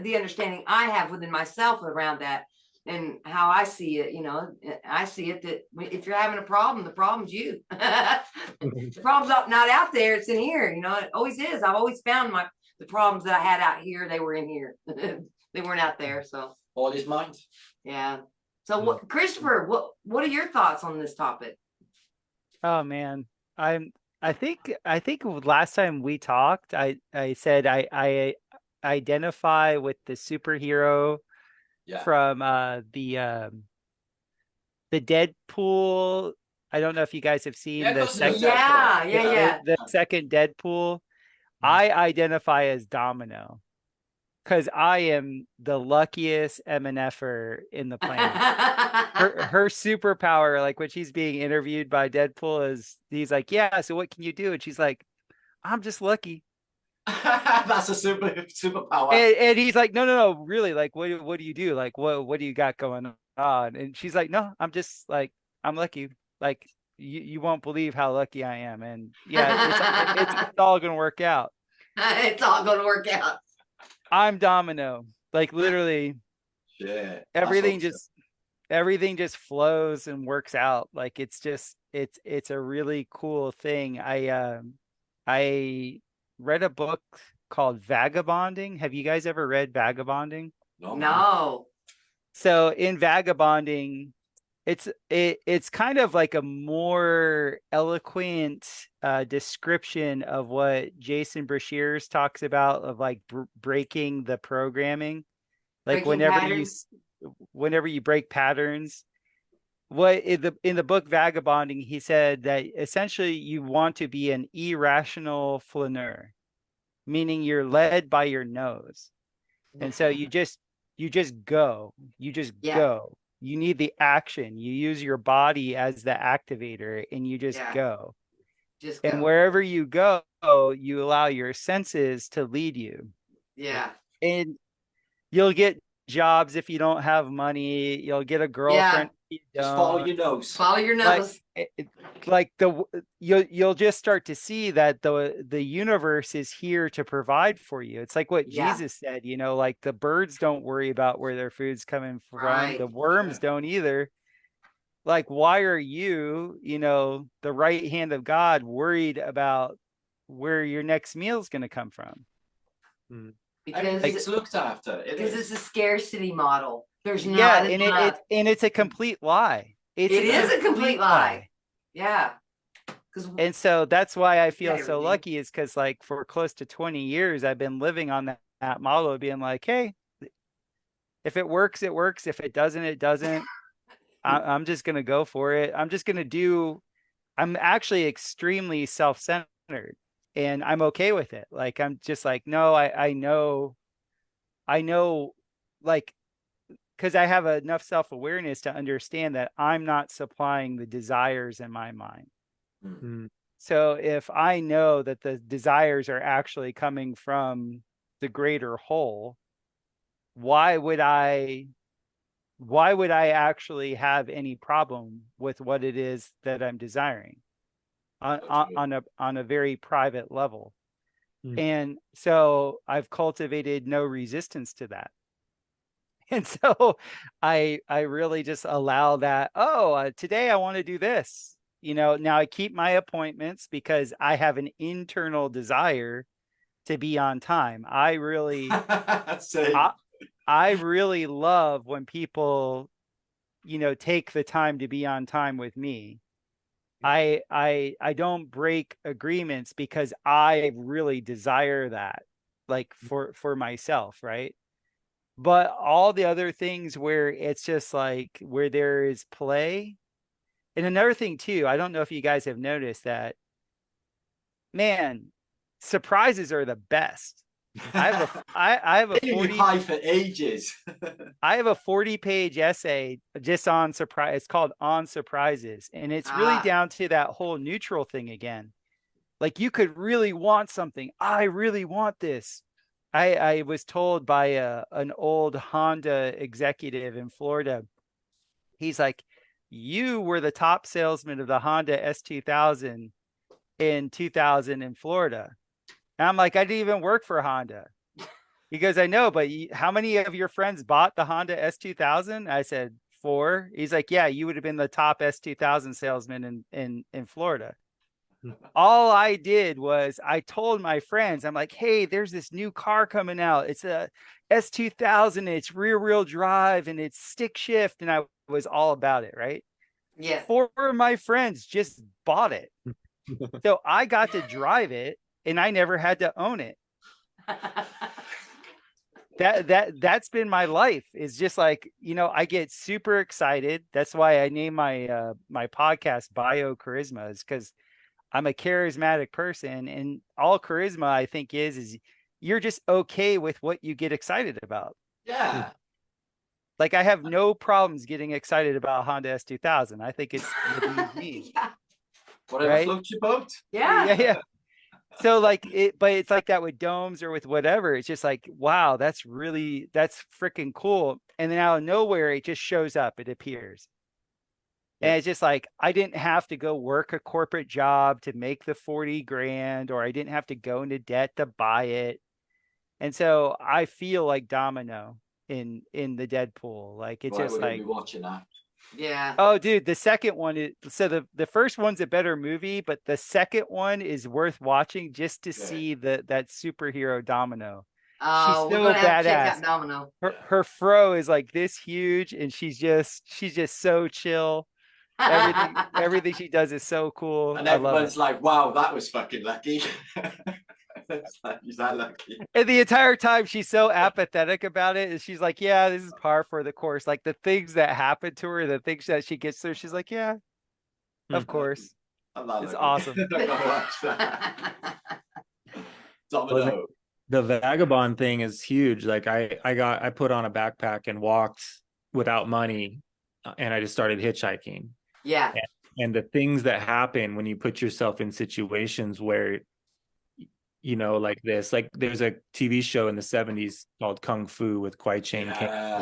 the understanding I have within myself around that, and how I see it. You know, I see it that if you're having a problem, the problem's you. The problem's not out there; it's in here. You know, it always is. I've always found the problems that I had out here, they were in here. They weren't out there. So all is mind. Yeah. So what, Christopher, what are your thoughts on this topic? Oh man, I think last time we talked, I said I identify with the superhero from the Deadpool. I don't know if you guys have seen the second the second Deadpool. I identify as Domino because I am the luckiest MNFer in the planet. her superpower, like when she's being interviewed by Deadpool, is he's like, yeah, so what can you do? And she's like, I'm just lucky. That's a superpower. And he's like, no, really, like what do you do? Like what do you got going on? And she's like, no, I'm just like, I'm lucky. Like you won't believe how lucky I am. And yeah, it's all gonna work out. It's all gonna work out. I'm Domino. Like literally, everything just flows and works out. Like it's a really cool thing. I read a book called Vagabonding. Have you guys ever read Vagabonding? No. So in Vagabonding, it's kind of like a more eloquent description of what Jason Brashears talks about, of like breaking the programming, like whenever you break patterns. What in the book Vagabonding, he said that essentially you want to be an irrational flaneur, meaning you're led by your nose, and so you just go. You need the action. You use your body as the activator, and you just go. And wherever you go, you allow your senses to lead you. Yeah. And you'll get jobs if you don't have money. You'll get a girlfriend. Just follow your nose. Follow your nose. You'll just start to see that the universe is here to provide for you. It's like what Jesus said, you know, like the birds don't worry about where their food's coming from. Right. The worms don't either. Like, why are you, you know, the right hand of God, worried about where your next meal is going to come from? Because it's looked after. Because it's a scarcity model. There's not enough. And it's a complete lie. It is a complete lie. Yeah. And so that's why I feel so lucky, is because like for close to 20 years, I've been living on that model of being like, hey, if it works, it works. If it doesn't, it doesn't. I'm just going to go for it. I'm actually extremely self-centered, and I'm okay with it. Like, I'm just like, no, I know, like, because I have enough self-awareness to understand that I'm not supplying the desires in my mind. So if I know that the desires are actually coming from the greater whole, why would I actually have any problem with what it is that I'm desiring on a very private level? And so I've cultivated no resistance to that. And so I really just allow that, today I want to do this. You know, now I keep my appointments because I have an internal desire to be on time. I really love when people, you know, take the time to be on time with me. I don't break agreements because I really desire that, like for myself, right? But all the other things where it's just like where there is play. And another thing too, I don't know if you guys have noticed that, man, surprises are the best. I have a 40 high for ages. I have a 40-page essay just on surprise. It's called On Surprises, and it's really down to that whole neutral thing again. Like you could really want something. I really want this. I was told by an old Honda executive in Florida. He's like, you were the top salesman of the Honda S2000 in 2000 in Florida. And I'm like, I didn't even work for Honda. He goes, I know, but how many of your friends bought the Honda S2000? I said, 4. He's like, yeah, you would have been the top S2000 salesman in Florida. All I did was I told my friends, I'm like, hey, there's this new car coming out. It's a S2000. It's rear wheel drive and it's stick shift. And I was all about it. Right. Yeah. 4 of my friends just bought it. So I got to drive it and I never had to own it. That's been my life. Is just like, I get super excited. That's why I name my my podcast Bio Charisma, is because I'm a charismatic person, and all charisma I think is you're just okay with what you get excited about. Yeah. Like I have no problems getting excited about Honda S2000. I think it's me. Yeah. Whatever Right? floats your boat. Yeah. So like but it's like that with domes or with whatever. It's just like, wow, that's freaking cool. And then out of nowhere, it just shows up. It appears. And it's just like, I didn't have to go work a corporate job to make the 40 grand, or I didn't have to go into debt to buy it. And so I feel like Domino in the Deadpool. Like it's just We're gonna like, be watching that. Yeah. oh dude, the second one is, so the first one's a better movie, but the second one is worth watching just to see that superhero Domino. Oh, She's we're so gonna have to check badass. out Domino. Her fro is like this huge, and she's just so chill. Everything she does is so cool. And I love everyone's it. like, wow, that was fucking lucky. It's like, is that lucky? And the entire time she's so apathetic about it, and she's like, yeah, this is par for the course. Like the things that happen to her, the things that she gets through, she's like, yeah, of course. I'm not It's lucky. awesome. I'm gonna watch that. Domino. The vagabond thing is huge. Like I put on a backpack and walked without money, and I just started hitchhiking. Yeah. And the things that happen when you put yourself in situations where, like this, like there's a TV show in the 70s called Kung Fu with Kwai Chang Caine. Yeah.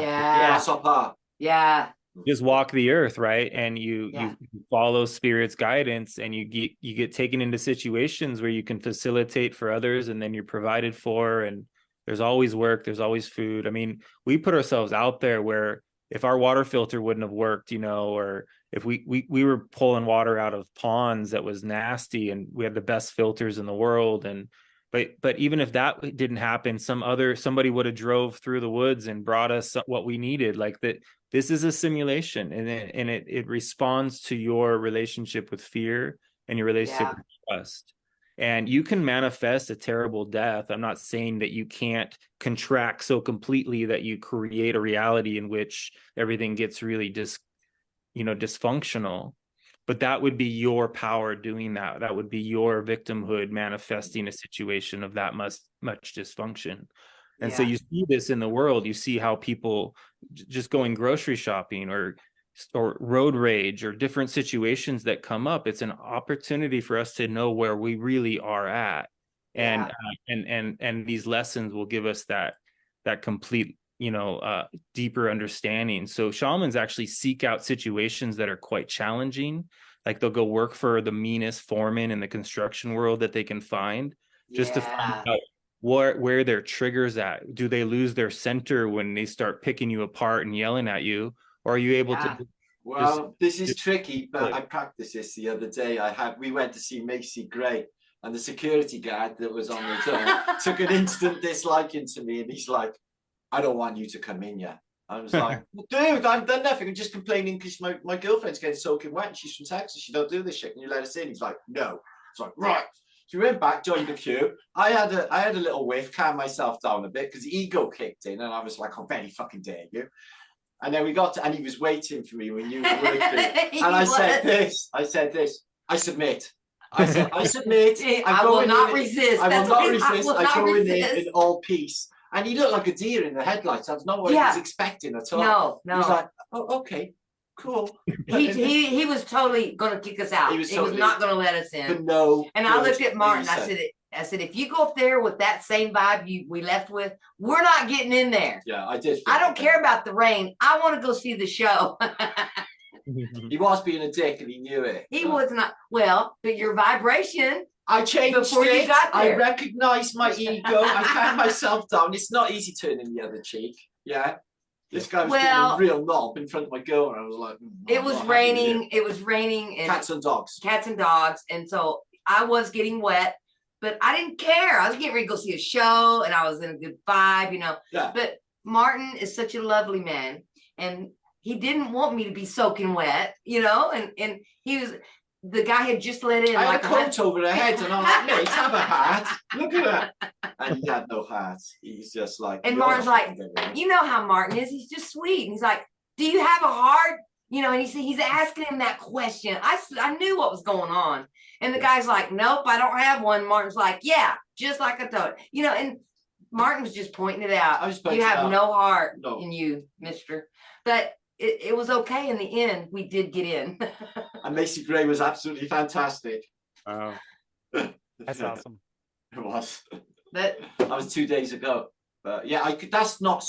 Yeah. Just walk the earth, right? And you follow spirit's guidance, and you get taken into situations where you can facilitate for others, and then you're provided for, and there's always work, there's always food. I mean, we put ourselves out there where if our water filter wouldn't have worked, or if we were pulling water out of ponds that was nasty, and we had the best filters in the world, and but even if that didn't happen, somebody would have drove through the woods and brought us what we needed. Like that, this is a simulation, and it responds to your relationship with fear and your relationship with trust. And you can manifest a terrible death. I'm not saying that you can't contract so completely that you create a reality in which everything gets really dysfunctional. But that would be your power doing that. That would be your victimhood manifesting a situation of that much dysfunction. And so you see this in the world. You see how people just going grocery shopping or road rage or different situations that come up. It's an opportunity for us to know where we really are at. And these lessons will give us that complete, deeper understanding. So shamans actually seek out situations that are quite challenging. Like they'll go work for the meanest foreman in the construction world that they can find, just to find out where their triggers at. Do they lose their center when they start picking you apart and yelling at you? Or are you able to? Well, this is tricky, but I practiced this the other day. We went to see Macy Gray, and the security guard that was on the door took an instant disliking to me, and he's like, I don't want you to come in yet. I was like, well, dude, I've done nothing. I'm just complaining because my girlfriend's getting soaking wet and she's from Texas. She don't do this shit. Can you let us in? He's like, no. It's like, right. So we went back, joined the queue. I had a little whiff, calmed myself down a bit because the ego kicked in, and I was like, oh, very fucking dare you. And then we got to, and he was waiting for me when you were working. And I said this. I submit. I submit. I will not resist. I will not resist. I go in resist. there in all peace. And he looked like a deer in the headlights. That's not what he was expecting at all. No. He was like, oh, okay. cool. He was totally gonna kick us out. He was totally, not gonna let us in. But no. And I looked at Martin. I said, if you go up there with that same vibe we left with, we're not getting in there. Yeah, I did. I don't care about the rain. I want to go see the show. He was being a dick and he knew it. He was not. Well, but your vibration. I changed before it. You got there. I recognized my ego. I calmed myself down. It's not easy turning the other cheek. Yeah. This guy was being a real knob in front of my girl, and I was like, it was raining. It was raining. And cats and dogs. Cats and dogs. And so I was getting wet, but I didn't care. I was getting ready to go see a show, and I was in a good vibe, you know. Yeah. But Martin is such a lovely man, and he didn't want me to be soaking wet, you know, and he was. The guy had just let in. I had a coat over the head, and I'm like, mate, have a hat. Look at that. And he had no hat. He's just like. And Martin's like, you know how Martin is. He's just sweet. And he's like, do you have a heart? You know, and he's asking him that question. I knew what was going on. And the guy's like, nope, I don't have one. Martin's like, yeah, just like I thought. You know, and Martin was just pointing it out. You have no heart in you, mister. But it was okay in the end. We did get in. And Macy Gray was absolutely fantastic. Wow. That's awesome. It was. But that was 2 days ago. But yeah, that's not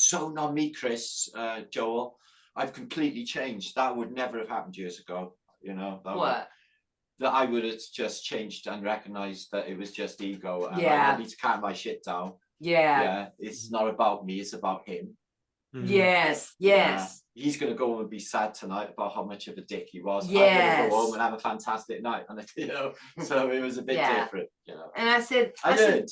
me, Chris, Joel. I've completely changed. That would never have happened years ago. You know. That I would have just changed and recognized that it was just ego. And I need to calm my shit down. Yeah. Yeah. It's not about me, it's about him. Mm-hmm. Yes. He's going to go home and be sad tonight about how much of a dick he was. Yes. I'm going to go home and have a fantastic night. And you know, so it was a bit different, you know. And I said, I learned.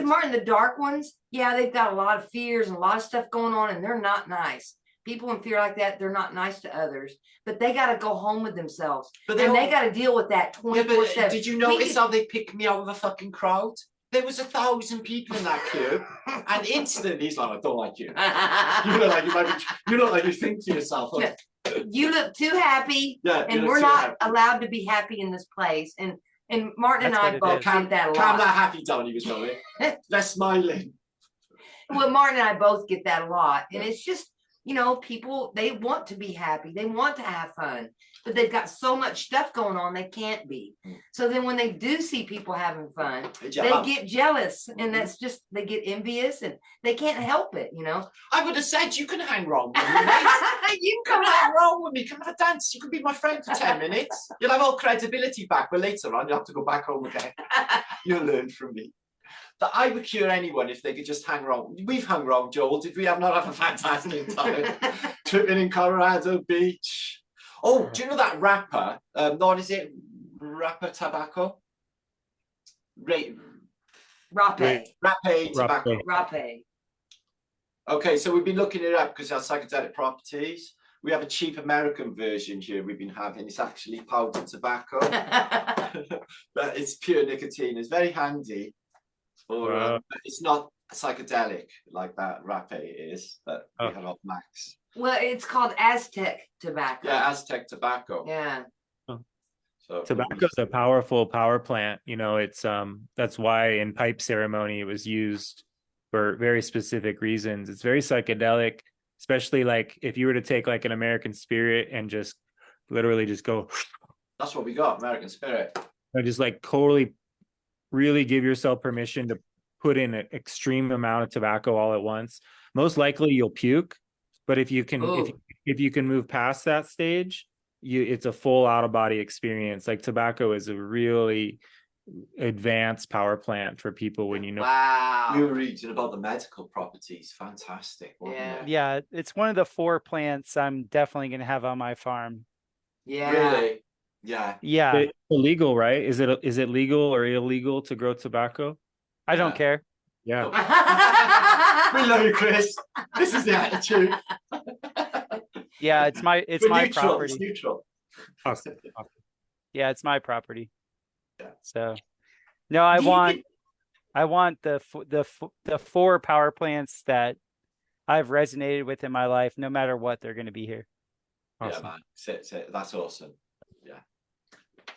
Martin, the dark ones, they've got a lot of fears and a lot of stuff going on, and they're not nice. People in fear like that, they're not nice to others, but they got to go home with themselves. But they got to deal with that 24/7. Did you notice how they picked me out of the fucking crowd? There was 1,000 people in that queue, and instantly he's like, "I don't like you. You look like you think to yourself. Like, you look too happy, and we're not allowed to be happy in this place." And Martin and I both get that a lot. Calm that happy down, he was going. Less smiling. Well, Martin and I both get that a lot, and it's just, you know, people, they want to be happy, they want to have fun, but they've got so much stuff going on they can't be. So then when they do see people having fun, they get jealous, and that's just, they get envious, and they can't help it, you know. I would have said, you can hang around with me, mate. You can come hang around with me, come have a dance, you can be my friend for 10 minutes. You'll have all credibility back, but later on you'll have to go back home again. You'll learn from me. That I would cure anyone if they could just hang around. We've hung around, Joel. Did we not have a fantastic time? Tripping in Colorado Beach. Oh, do you know that rapper? What is it? Rapper Tobacco? Rape Tobacco. Rape. Okay, so we've been looking it up because it has psychedelic properties. We have a cheap American version here we've been having. It's actually powdered tobacco. But it's pure nicotine. It's very handy. Or it's not psychedelic like that rape is, but we have a max. Well, it's called Aztec tobacco. Yeah, Aztec tobacco. Yeah. So tobacco's a powerful power plant. You know, it's that's why in pipe ceremony it was used for very specific reasons. It's very psychedelic, especially like if you were to take like an American Spirit and just literally just go. That's what we got, American Spirit. Just like totally. Really give yourself permission to put in an extreme amount of tobacco all at once. Most likely you'll puke, but if you can if you can move past that stage, it's a full out of body experience. Like tobacco is a really advanced power plant for people when you know. Wow. We were reading about the medical properties. Fantastic. Yeah, it's one of the 4 plants I'm definitely going to have on my farm. Yeah. Really? Yeah. It's illegal, right? Is it legal or illegal to grow tobacco? I don't care. Yeah. We love you, Chris. This is the attitude. Yeah, it's my property. It's neutral. Awesome. Yeah, it's my property. Yeah. So, no, I want the 4 power plants that I've resonated with in my life. No matter what, they're going to be here. Awesome. Yeah, man. That's awesome. Yeah.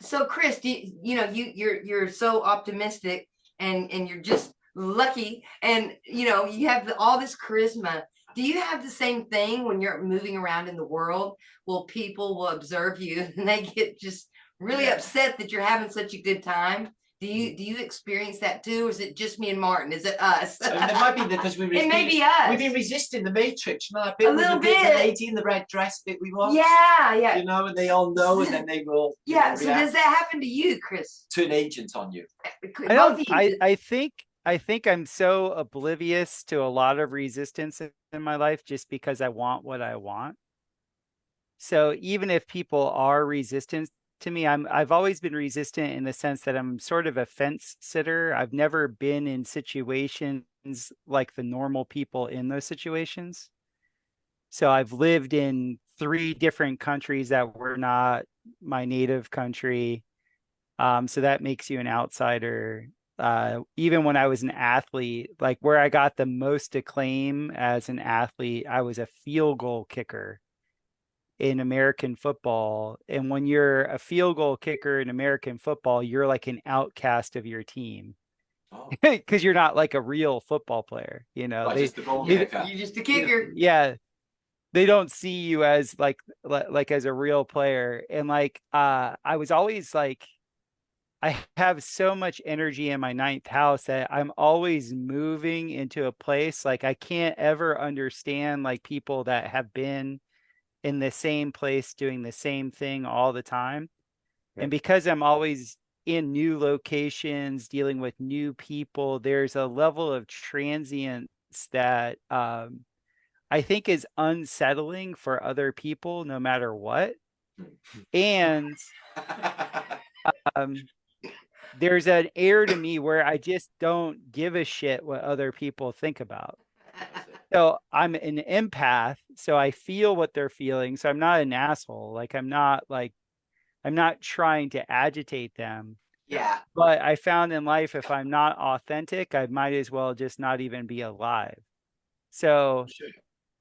So Chris, you're so optimistic and you're just lucky, and you know you have all this charisma. Do you have the same thing when you're moving around in the world? Well, people will observe you and they get just really upset that you're having such a good time. Do you experience that too, or is it just me and Martin? Is it us? I mean, it might be because it may be us. We've been resisting the Matrix. You know, that bit a little bit. The lady in the red dress bit we watched. Yeah. You know, and they all know, and then they will. Yeah. So does that happen to you, Chris? Turn agent on you. I think I'm so oblivious to a lot of resistance in my life just because I want what I want. So even if people are resistant to me, I've always been resistant in the sense that I'm sort of a fence sitter. I've never been in situations like the normal people in those situations. So I've lived in 3 different countries that were not my native country. So that makes you an outsider. Even when I was an athlete, like where I got the most acclaim as an athlete, I was a field goal kicker in American football. And when you're a field goal kicker in American football, you're like an outcast of your team. Because you're not like a real football player, you know. You're just a kicker. Yeah. They don't see you as like as a real player. And like I was always like, I have so much energy in my 9th house that I'm always moving into a place like I can't ever understand like people that have been in the same place doing the same thing all the time. And because I'm always in new locations, dealing with new people, there's a level of transience that I think is unsettling for other people no matter what. And there's an air to me where I just don't give a shit what other people think about. So I'm an empath, so I feel what they're feeling. So I'm not an asshole. Like I'm not trying to agitate them. Yeah. But I found in life, if I'm not authentic, I might as well just not even be alive. So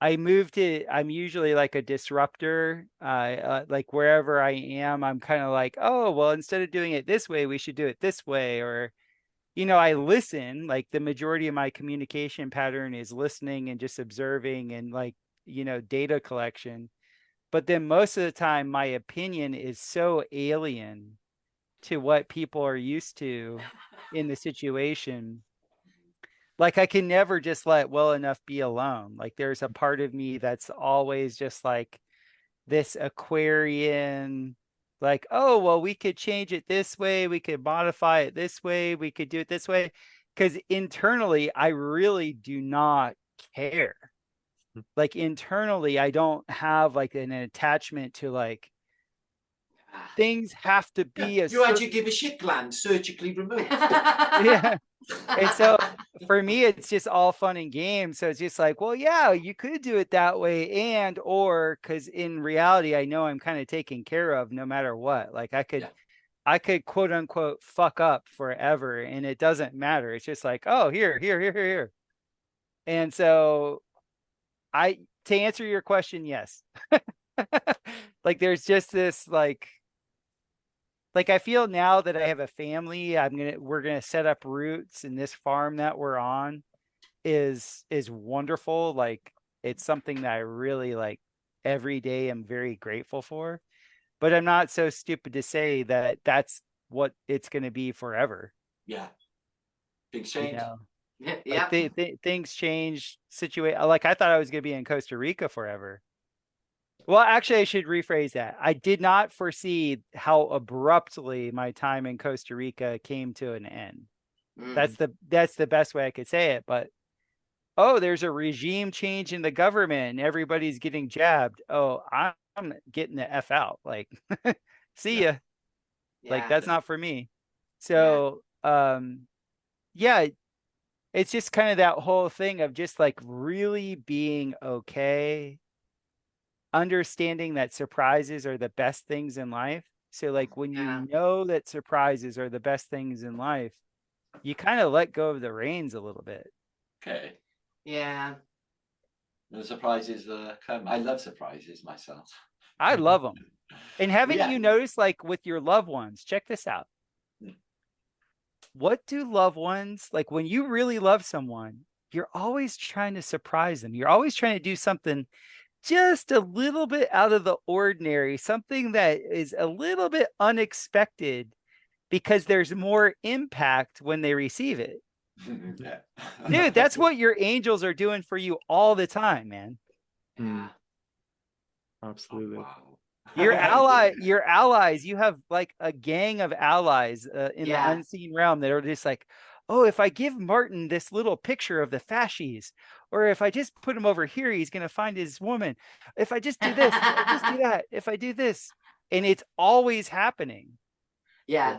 I'm usually like a disruptor. Like wherever I am, I'm kind of like, oh, well, instead of doing it this way, we should do it this way. Or, you know, I listen, like the majority of my communication pattern is listening and just observing and like, you know, data collection. But then most of the time, my opinion is so alien to what people are used to in the situation. Like I can never just let well enough be alone. Like there's a part of me that's always just like this Aquarian, like, oh, well, we could change it this way. We could modify it this way. We could do it this way. Because internally, I really do not care. Like internally, I don't have like an attachment to like things have to be you had your give a shit gland surgically removed. Yeah. And so for me, it's just all fun and games. So it's just like, well, yeah, you could do it that way. And, or because in reality, I know I'm kind of taken care of no matter what. Like I could quote unquote fuck up forever and it doesn't matter. It's just like, oh, here. And so to answer your question, yes. Like there's just this like I feel now that I have a family, we're gonna set up roots, and this farm that we're on is wonderful. Like it's something that I really like every day. I'm very grateful for, but I'm not so stupid to say that that's what it's gonna be forever. Yeah, big change. You know? Yeah, like things change. Like I thought I was gonna be in Costa Rica forever. Well, actually, I should rephrase that. I did not foresee how abruptly my time in Costa Rica came to an end. That's the best way I could say it. But oh, there's a regime change in the government and everybody's getting jabbed. Oh, I'm getting the F out. Like, see ya. Like that's not for me. So yeah, it's just kind of that whole thing of just like really being okay. Understanding that surprises are the best things in life. So like when you know that surprises are the best things in life, you kind of let go of the reins a little bit. Okay. Yeah. The surprises come. I love surprises myself. I love them. And haven't you noticed, like with your loved ones, check this out. What do loved ones, like when you really love someone, you're always trying to surprise them. You're always trying to do something just a little bit out of the ordinary, something that is a little bit unexpected, because there's more impact when they receive it. Dude, that's what your angels are doing for you all the time, man. Absolutely. Oh, wow. Your allies, you have like a gang of allies in the unseen realm that are just like, oh, if I give Martin this little picture of the fascies, or if I just put him over here, he's gonna find his woman. If I just do this, if I just do that, if I do this, and it's always happening. Yeah.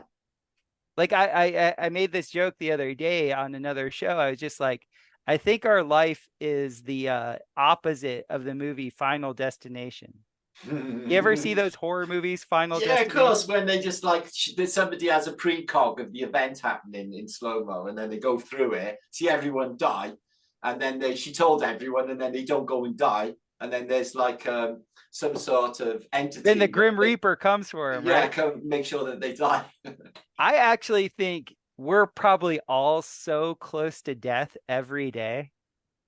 Like I made this joke the other day on another show. I was just like, I think our life is the opposite of the movie Final Destination. You ever see those horror movies, Final Destination? Yeah, of course, when they just like, somebody has a precog of the event happening in slow-mo, and then they go through it, see everyone die, and then she told everyone, and then they don't go and die, and then there's like some sort of entity. Then the Grim Reaper comes for him, right? Come make sure that they die. I actually think we're probably all so close to death every day.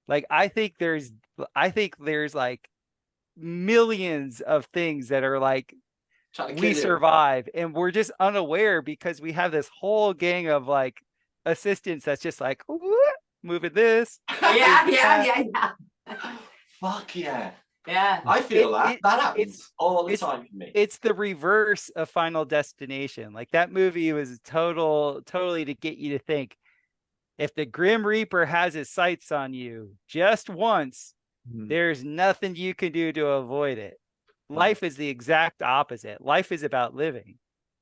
Like, I think there's like millions of things that are like, we survive and we're just unaware, because we have this whole gang of like assistants that's just like, moving this. Yeah. Fuck yeah. Yeah. I feel that happens all the time for me. It's the reverse of Final Destination. Like, that movie was totally to get you to think, if the Grim Reaper has his sights on you just once, there's nothing you can do to avoid it. Life is the exact opposite. Life is about living.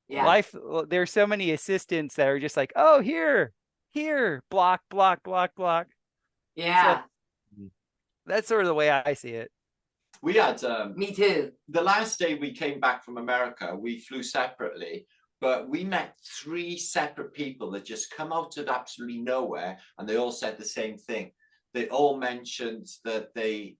Yeah. There's so many assistants that are just like, oh, here, block. Yeah. So that's sort of the way I see it. We had me too. The last day we came back from America, we flew separately, but we met 3 separate people that just come out of absolutely nowhere, and they all said the same thing. They all mentioned that they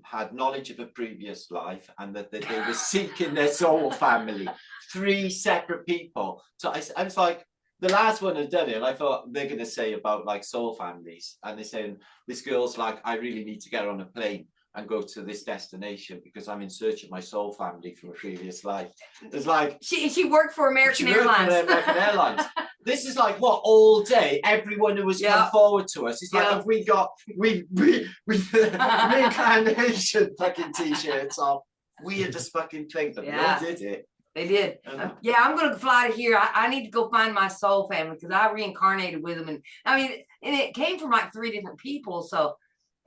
had knowledge of a previous life, and that they were seeking their soul family. 3 separate people. So I was like, the last one had done it, and I thought they're going to say about like soul families, and they're saying, this girl's like, I really need to get on a plane and go to this destination because I'm in search of my soul family from a previous life. It's like, she worked for American Airlines. American Airlines. This is like what, all day, everyone who has come forward to us. It's like, have we got reincarnation fucking t-shirts off? Weirdest fucking thing, but they did it. They did. I'm gonna fly to here. I need to go find my soul family, because I reincarnated with them, and I mean, and it came from like 3 different people, so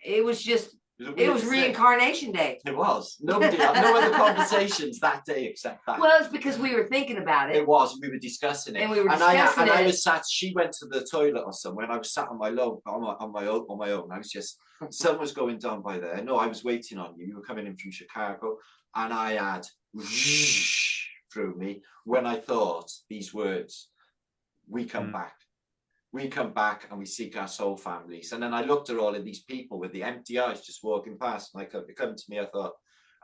it was just. It was reincarnation day. It was. No other conversations that day except that. Well, it's because we were thinking about it. It was. We were discussing it. And we were discussing it. I was sat, she went to the toilet or somewhere, and I was sat on my own. I was just, sun was going down by there. No, I was waiting on you. You were coming in from Chicago, and I had through me when I thought these words, we come back. We come back and we seek our soul families. And then I looked at all of these people with the empty eyes just walking past, and it come to me, I thought,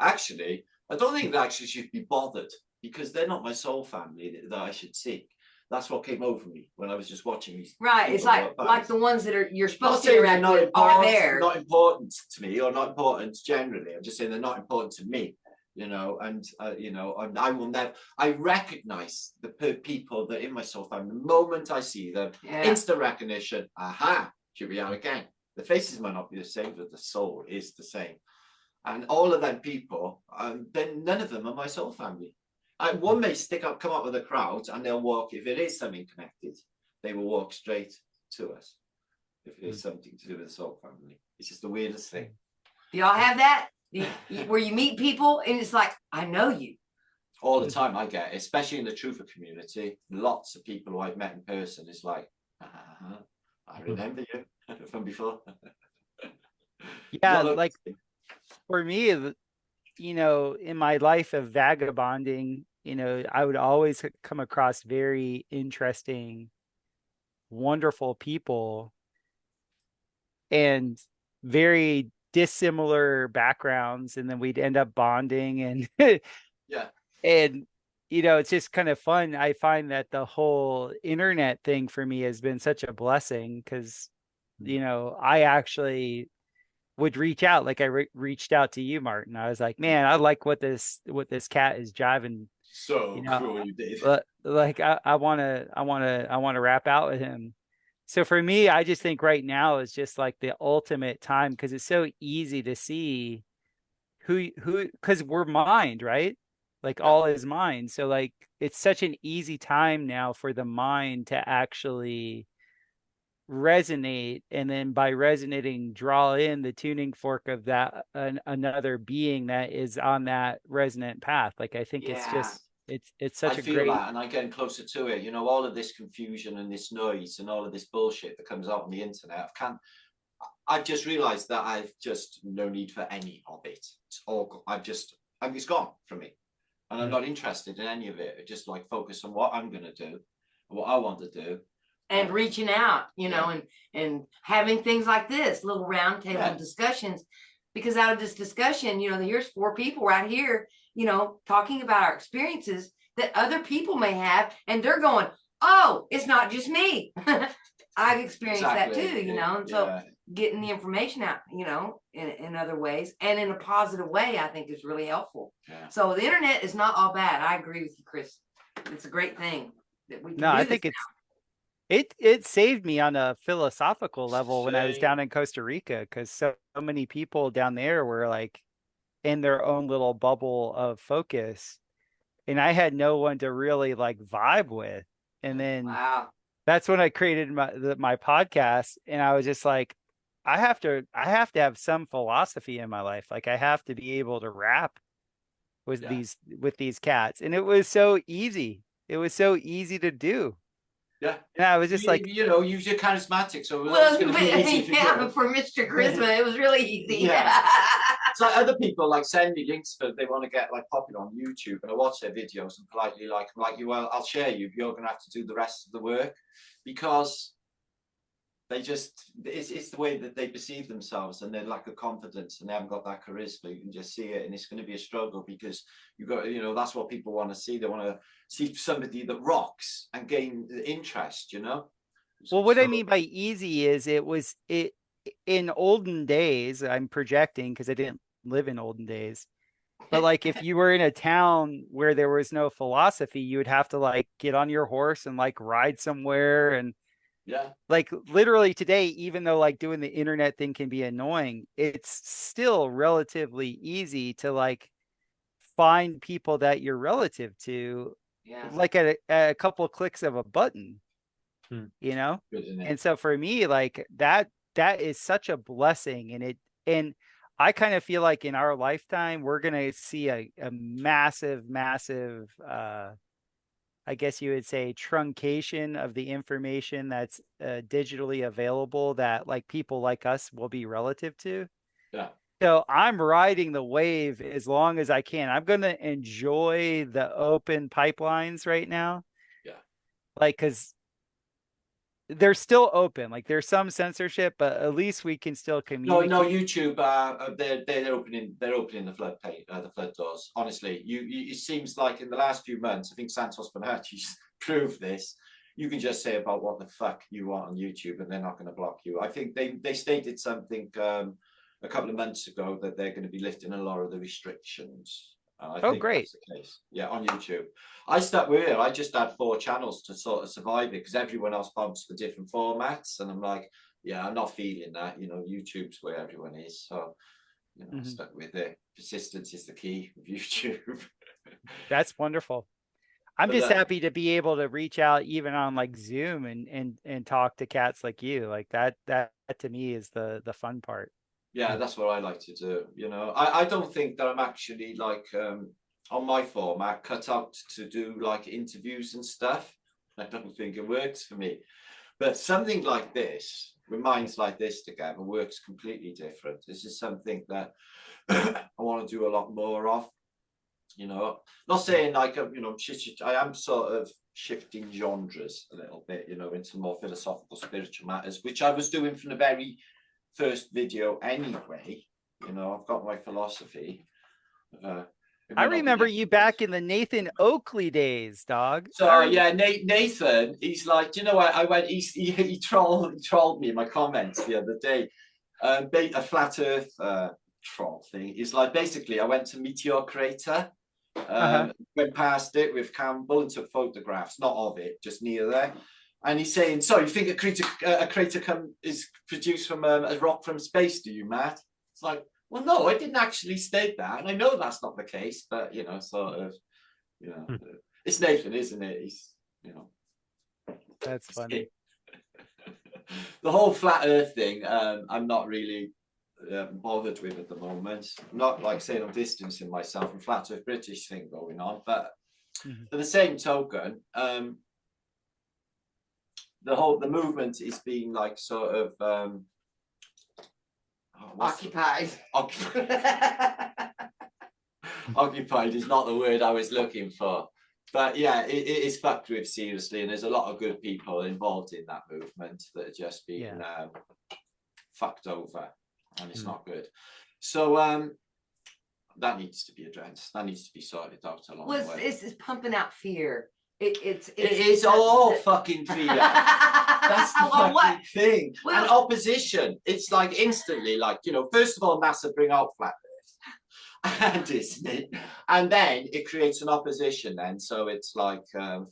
actually, I don't think they actually should be bothered, because they're not my soul family that I should seek. That's what came over me when I was just watching these. Right. It's like the ones that you're supposed to interact with are there. Not important to me, or not important generally. I'm just saying they're not important to me. And I recognize the people that in my soul family. The moment I see them, instant recognition. Aha, here we are again. The faces might not be the same, but the soul is the same. And all of them people, then none of them are my soul family. One may come up with a crowd, and they'll walk. If it is something connected, they will walk straight to us. If it is something to do with the soul family, it's just the weirdest thing. Do y'all have that? Where you meet people and it's like, I know you. All the time I get, especially in the truther community, lots of people who I've met in person, it's like, I remember you from before. Yeah, like for me, in my life of vagabonding, I would always come across very interesting, wonderful people, and very dissimilar backgrounds, and then we'd end up bonding, and and it's just kind of fun. I find that the whole internet thing for me has been such a blessing, because you know, I actually would reach out, like I reached out to you, Martin. I was like, man, I like what this cat is driving. So You know, cool you did. like I want to rap out with him. So for me, I just think right now is just like the ultimate time, because it's so easy to see who, because we're mind, right? Like all is mind. So like it's such an easy time now for the mind to actually resonate, and then by resonating draw in the tuning fork of that another being that is on that resonant path. Like I think it's Yeah. just it's such I a feel great that, and I'm getting closer to it. You know, all of this confusion and this noise and all of this bullshit that comes out on the internet. I've just realized that I've just no need for any of it. It's all it's gone from me, and I'm not interested in any of it. I just like focus on what I'm gonna do and what I want to do. And reaching out, you know, and having things like this, little round table discussions, because out of this discussion, you know, here's 4 people right here, you know, talking about our experiences that other people may have, and they're going, oh, it's not just me. I've experienced that too, you know, and so getting the information out, you know, in other ways and in a positive way, I think is really helpful. So the internet is not all bad. I agree with you, Chris. It's a great thing that we can do. I think it saved me on a philosophical level when I was down in Costa Rica, because so many people down there were like in their own little bubble of focus, and I had no one to really like vibe with. And then that's when I created my podcast, and I was just like, I have to have some philosophy in my life. Like I have to be able to rap with these cats, and it was so easy. It was so easy to do. Yeah. And I was just like, you know, you're charismatic, so well, it's going to be easy for you. But for Mr. Charisma, it was really easy. It's like other people like send me links for they want to get like popular on YouTube, and I watch their videos and politely like you, well, I'll share you. You're going to have to do the rest of the work, because they just it's the way that they perceive themselves and their lack of confidence, and they haven't got that charisma. You can just see it, and it's going to be a struggle, because you've got, you know, that's what people want to see. They want to see somebody that rocks and gain interest, you know. Well, what I mean by easy is it in olden days, I'm projecting because I didn't live in olden days, but like if you were in a town where there was no philosophy, you would have to like get on your horse and like ride somewhere. And like literally today, even though like doing the internet thing can be annoying, it's still relatively easy to like find people that you're relative to, like at a couple of clicks of a button, you know. And so for me, like that is such a blessing, and I kind of feel like in our lifetime we're gonna see a massive I guess you would say truncation of the information that's digitally available, that like people like us will be relative to. So I'm riding the wave as long as I can. I'm going to enjoy the open pipelines right now. Like, because they're still open. Like there's some censorship, but at least we can still communicate. No, YouTube. They're opening the flood doors. Honestly, it seems like in the last few months, I think Santos Bonacci's proved this. You can just say about what the fuck you want on YouTube, and they're not going to block you. I think they stated something a couple of months ago that they're going to be lifting a lot of the restrictions. I think great. That's the case. Yeah, on YouTube. I stuck with it. I just had 4 channels to sort of survive it, because everyone else bumps for different formats. And I'm like, yeah, I'm not feeling that. You know, YouTube's where everyone is. So, you know, I stuck with it. Persistence is the key with YouTube. That's wonderful. I'm just happy to be able to reach out even on like Zoom and talk to cats like you. Like that to me is the fun part. Yeah, that's what I like to do. You know, I don't think that I'm actually like on my format cut out to do like interviews and stuff. I don't think it works for me. But something like this, with minds like this together, works completely different. This is something that I want to do a lot more of. You know, not saying like, you know, I am sort of shifting genres a little bit, you know, into more philosophical, spiritual matters, which I was doing from the very first video anyway. You know, I've got my philosophy. I remember you back in the Nathan Oakley days, dog. So yeah, Nathan, he's like, you know, I went, he trolled me in my comments the other day. A flat Earth troll thing. It's like, basically, I went to Meteor Crater, went past it with Campbell and took photographs, not of it, just near there. And he's saying, so you think a crater is produced from a rock from space, do you, Matt? It's like, well, no, I didn't actually state that. And I know that's not the case, but, you know, sort of, you know, it's Nathan, isn't it? He's, you know. That's funny. The whole flat Earth thing, I'm not really bothered with at the moment. I'm not like saying I'm distancing myself from flat Earth British thing going on, but for the same token, the movement is being like sort of Occupied. Occupied is not the word I was looking for. But yeah, it is fucked with seriously, and there's a lot of good people involved in that movement that are just being fucked over, and it's not good. So that needs to be addressed. That needs to be sorted out along the way. It's pumping out fear. It's all fucking fear. That's the fucking thing. Well, and opposition. It's like instantly, like, you know, first of all, NASA bring out flat Earth and Disney, and then it creates an opposition. Then, so it's like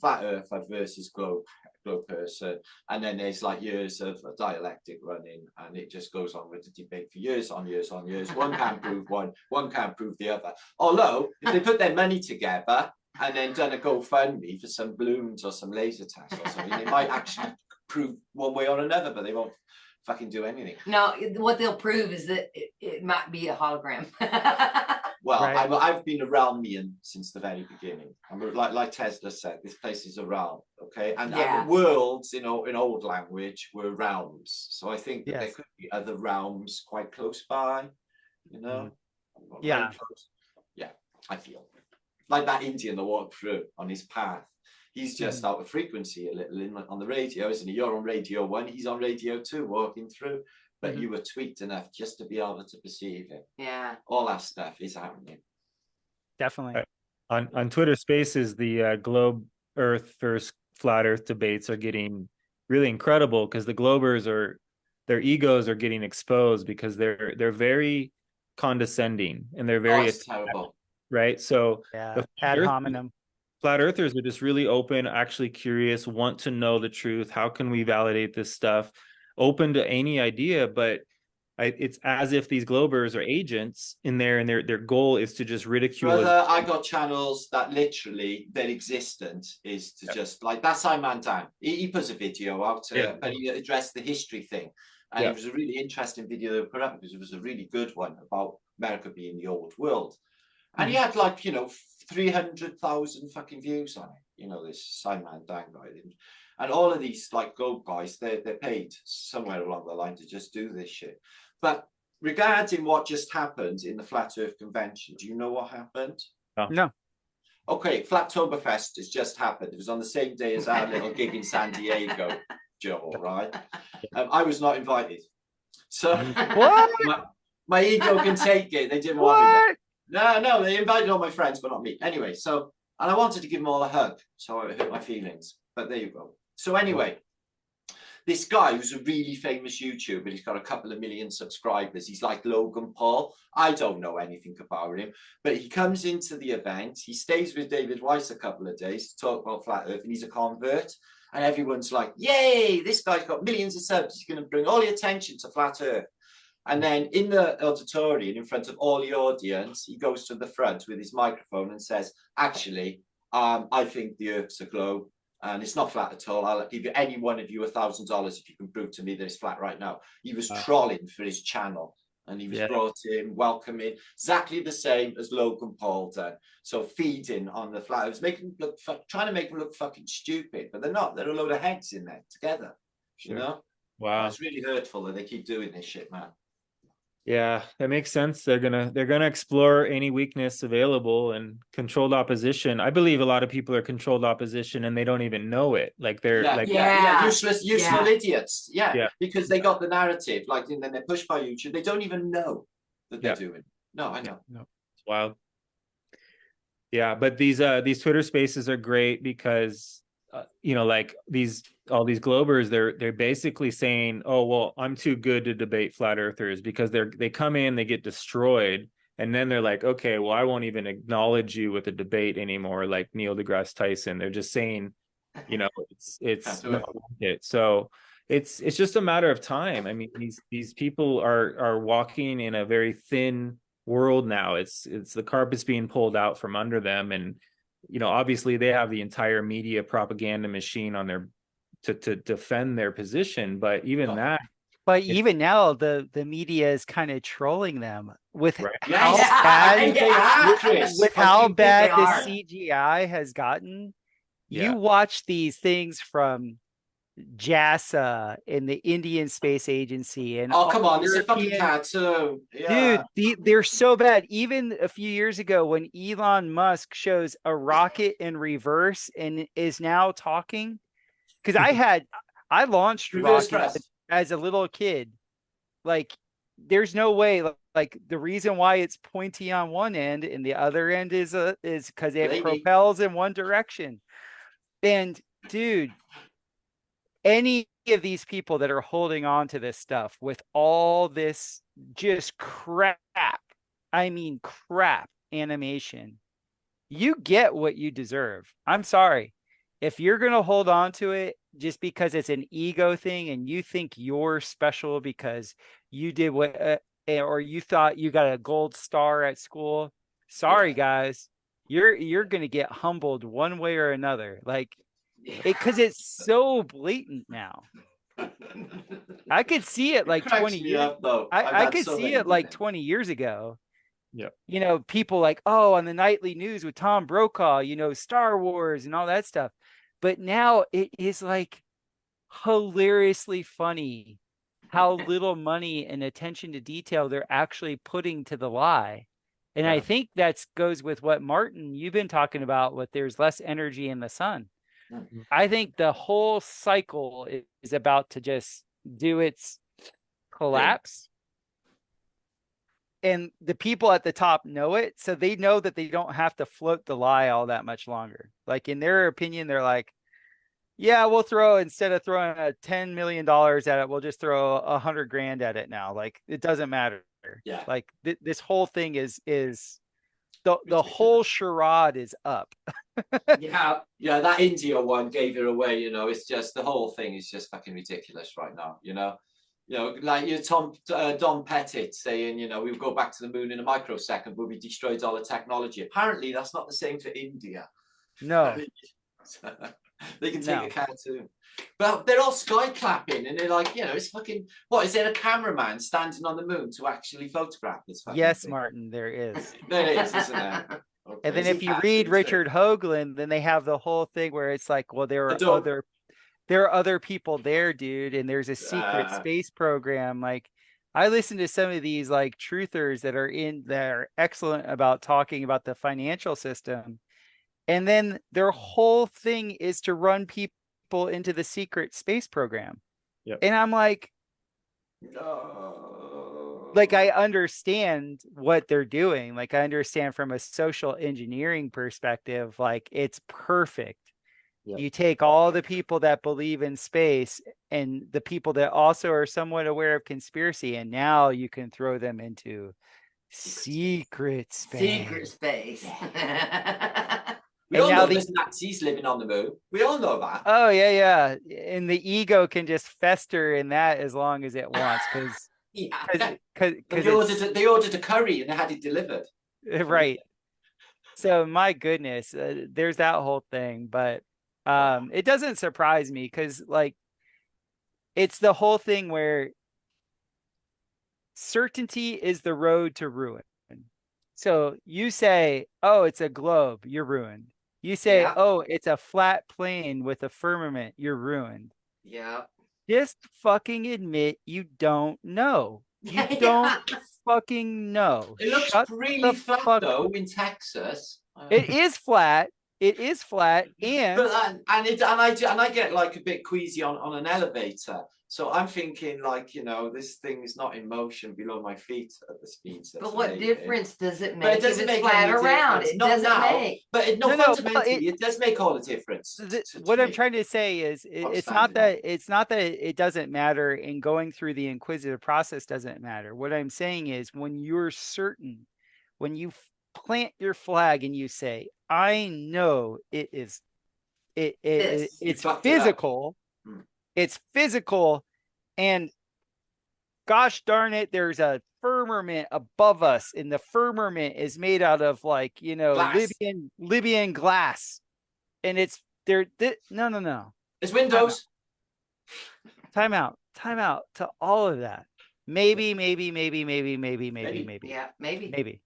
flat Earth versus globe person, and then there's like years of a dialectic running, and it just goes on with the debate for years on years on years. One can't prove one can't prove the other. Although, if they put their money together and then done a GoFundMe for some balloons or some laser tests or something, they might actually prove one way or another, but they won't fucking do anything. No, what they'll prove is that it might be a hologram. Well, right. I've been a realmian since the very beginning. I'm like Tesla said, this place is a realm, okay? And the worlds, you know, in old language, were realms. So I think that there could be other realms quite close by, you know? Yeah. Yeah, I feel. Like that Indian that walked through on his path. He's just out of frequency a little on the radio, isn't he? You're on radio 1, he's on radio 2, walking through. But you were tweaked enough just to be able to perceive it. Yeah. All that stuff is happening. Definitely. On Twitter Spaces, the globe Earth versus flat Earth debates are getting really incredible, because the globers their egos are getting exposed, because they're very condescending and they're very terrible. Right. So ad hominem. Flat Earthers are just really open, actually curious, want to know the truth. How can we validate this stuff? Open to any idea, but it's as if these globers are agents in there, and their goal is to just ridicule. Brother, I got channels that literally their existence is to just like, that's Simon Dan. He puts a video out, and he addressed the history thing, and it was a really interesting video they put up, because it was a really good one about America being the old world, and he had like, you know, 300,000 fucking views on it. You know, this Simon Dan guy. And all of these like globe guys, they're paid somewhere along the line to just do this shit. But regarding what just happened in the Flat Earth Convention, do you know what happened? No. Okay, Flattoberfest has just happened. It was on the same day as our little gig in San Diego, Joe, right? I was not invited. So what? My ego can take it. They didn't want me there. No, they invited all my friends, but not me. Anyway, so, and I wanted to give them all a hug, so it hurt my feelings. But there you go. So anyway, this guy who's a really famous YouTuber, he's got a couple of million subscribers. He's like Logan Paul. I don't know anything about him, but he comes into the event. He stays with David Weiss a couple of days to talk about Flat Earth, and he's a convert. And everyone's like, yay, this guy's got millions of subs. He's going to bring all the attention to Flat Earth. And then in the auditorium, in front of all the audience, he goes to the front with his microphone and says, actually, I think the Earth's a globe. And it's not flat at all. I'll give you any one of you $1,000 if you can prove to me that it's flat right now. He was trolling for his channel, and he was brought in, welcoming, exactly the same as Logan Paul done. So feeding on the flat. It was making them look, trying to make them look fucking stupid, but they're not. They're a load of heads in there together. You know? Wow. It's really hurtful that they keep doing this shit, man. Yeah, that makes sense. They're gonna explore any weakness available, and controlled opposition. I believe a lot of people are controlled opposition and they don't even know it. Like they're useless idiots. Yeah, because they got the narrative. Like, and then they're pushed by YouTube. They don't even know that they're doing. No, I know. No, it's wild. Yeah, but these Twitter spaces are great because you know, like all these Globers, they're basically saying, oh well, I'm too good to debate flat earthers, because they come in, they get destroyed, and then they're like, okay, well, I won't even acknowledge you with a debate anymore, like Neil deGrasse Tyson. They're just saying, you know, it's not worth it. So it's just a matter of time. I mean, these people are walking in a very thin world now. It's the carpet's being pulled out from under them, and you know, obviously they have the entire media propaganda machine on their to defend their position, but even that, but even now the media is kind of trolling them with right. how Yes. bad Yeah, Chris. with I how do think bad they the are. CGI has gotten. Yeah. You watch these things from JASA and the Indian Space Agency and Oh, all come on, it's a fucking European. cartoon. Yeah. Dude, they're so bad. Even a few years ago, when Elon Musk shows a rocket in reverse and is now talking, because I launched Reverse rockets press. as a little kid. Like, there's no way. Like, the reason why it's pointy on one end and the other end is because it Lady. propels in one direction. And dude, any of these people that are holding on to this stuff with all this just crap, I mean crap animation, you get what you deserve. I'm sorry. If you're going to hold on to it just because it's an ego thing and you think you're special because you did what or you thought you got a gold star at school, sorry guys. You're going to get humbled one way or another. Like, because it's so blatant now. I could see it like 20 years. Up, though. I could see it like 20 years ago. Yeah. You know, people like, oh, on the nightly news with Tom Brokaw, you know, Star Wars and all that stuff. But now it is like hilariously funny how little money and attention to detail they're actually putting to the lie. And I think that goes with what Martin, you've been talking about, with there's less energy in the sun. I think the whole cycle is about to just do its collapse. And the people at the top know it. So they know that they don't have to float the lie all that much longer. Like, in their opinion, they're like, yeah, we'll instead of throwing $10 million at it, we'll just throw $100,000 at it now. Like, it doesn't matter. Yeah. Like this whole thing is the whole charade is up. Yeah, that India one gave it away. You know, it's just, the whole thing is just fucking ridiculous right now. You know, like Don Pettit saying, you know, we'll go back to the moon in a microsecond, but we destroyed all the technology. Apparently, that's not the same for India. No, they can take a cartoon. But they're all sky clapping, and they're like, you know, it's fucking, what, is there a cameraman standing on the moon to actually photograph this fucking yes, thing? Martin, there is. There is, isn't there? Okay. And then if you read Richard Hoagland, then they have the whole thing where it's like, well, there are other people there, dude, and there's a secret space program. Like, I listen to some of these like truthers that are excellent about talking about the financial system. And then their whole thing is to run people into the secret space program. Yep. And I'm like, no. Like, I understand what they're doing. Like, I understand from a social engineering perspective, like, it's perfect. Yep. You take all the people that believe in space and the people that also are somewhat aware of conspiracy, and now you can throw them into secret space. Secret space. We all know there's Nazis living on the moon. We all know that. Oh, yeah. And the ego can just fester in that as long as it wants, because they ordered a curry and they had it delivered. Right. So my goodness, there's that whole thing. But it doesn't surprise me, because like, it's the whole thing where certainty is the road to ruin. So you say, oh, it's a globe, you're ruined. You say, oh, it's a flat plane with a firmament, you're ruined. Yeah. Just fucking admit you don't know. You don't fucking know. It looks really flat though in Texas. It is flat, It is flat, and I get like a bit queasy on an elevator. So I'm thinking like, you know, this thing is not in motion below my feet at the speeds. But what difference does it But make it doesn't if it's make flat any around? difference. It Not doesn't now, make. but No, fundamentally, it does make all the difference. What I'm me. trying to say is it's not Outstanding. that it doesn't matter, and going through the inquisitive process doesn't matter. What I'm saying is when you're certain, when you plant your flag and you say, I know it is This. it's fucked it up. physical, it's physical, and gosh darn it, there's a firmament above us, and the firmament is made out of, like, you know, Glass. Libyan glass, and it's there. No. It's Windows. Time out to all of that. Maybe. Yeah, maybe.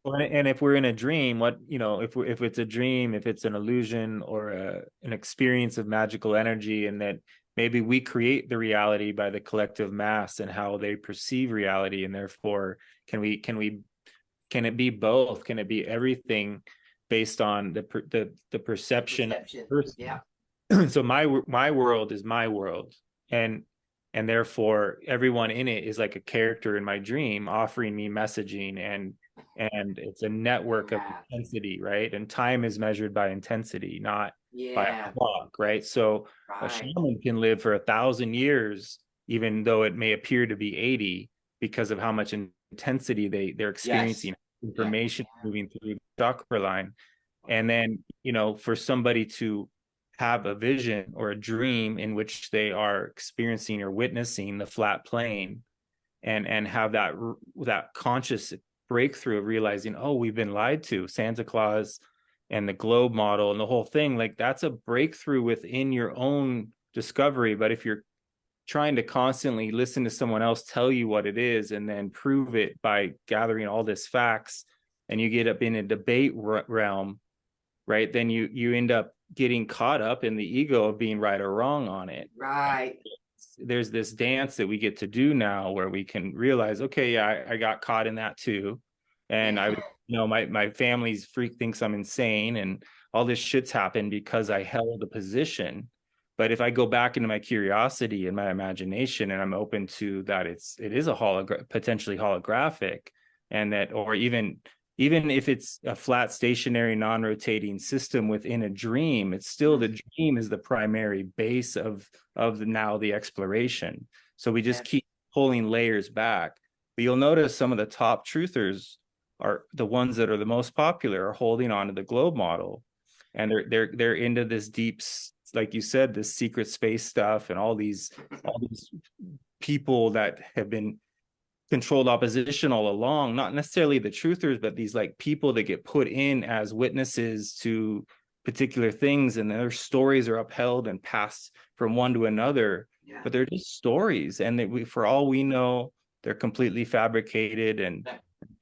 Well, and if we're in a dream, what, you know, if it's a dream, if it's an illusion or an experience of magical energy, and that maybe we create the reality by the collective mass and how they perceive reality, and therefore can it be both? Can it be everything based on the perception? Yeah. So my world is my world, and therefore everyone in it is like a character in my dream offering me messaging, and it's a network of intensity, right? And time is measured by intensity, not by a clock, right? So a shaman can live for 1,000 years, even though it may appear to be 80, because of how much intensity they're experiencing, information moving through the chakra line. And then, you know, for somebody to have a vision or a dream in which they are experiencing or witnessing the flat plane, and have that conscious breakthrough of realizing, oh, we've been lied to, Santa Claus and the globe model and the whole thing, like that's a breakthrough within your own discovery. But if you're trying to constantly listen to someone else tell you what it is and then prove it by gathering all this facts, and you get up in a debate realm, right, then you end up getting caught up in the ego of being right or wrong on it. Right. There's this dance that we get to do now where we can realize, okay, yeah, I got caught in that too. And I, you know, my family's freak thinks I'm insane, and all this shit's happened because I held a position. But if I go back into my curiosity and my imagination, and I'm open to that, it is a potentially holographic, and that, or even if it's a flat, stationary, non-rotating system within a dream, it's still the dream is the primary base of the exploration. So we just keep pulling layers back. But you'll notice some of the top truthers are the ones that are the most popular, are holding on to the globe model, and they're into this deep, like you said, this secret space stuff, and all these people that have been controlled opposition all along, not necessarily the truthers, but these like people that get put in as witnesses to particular things, and their stories are upheld and passed from one to another. But they're just stories, and for all we know, they're completely fabricated. And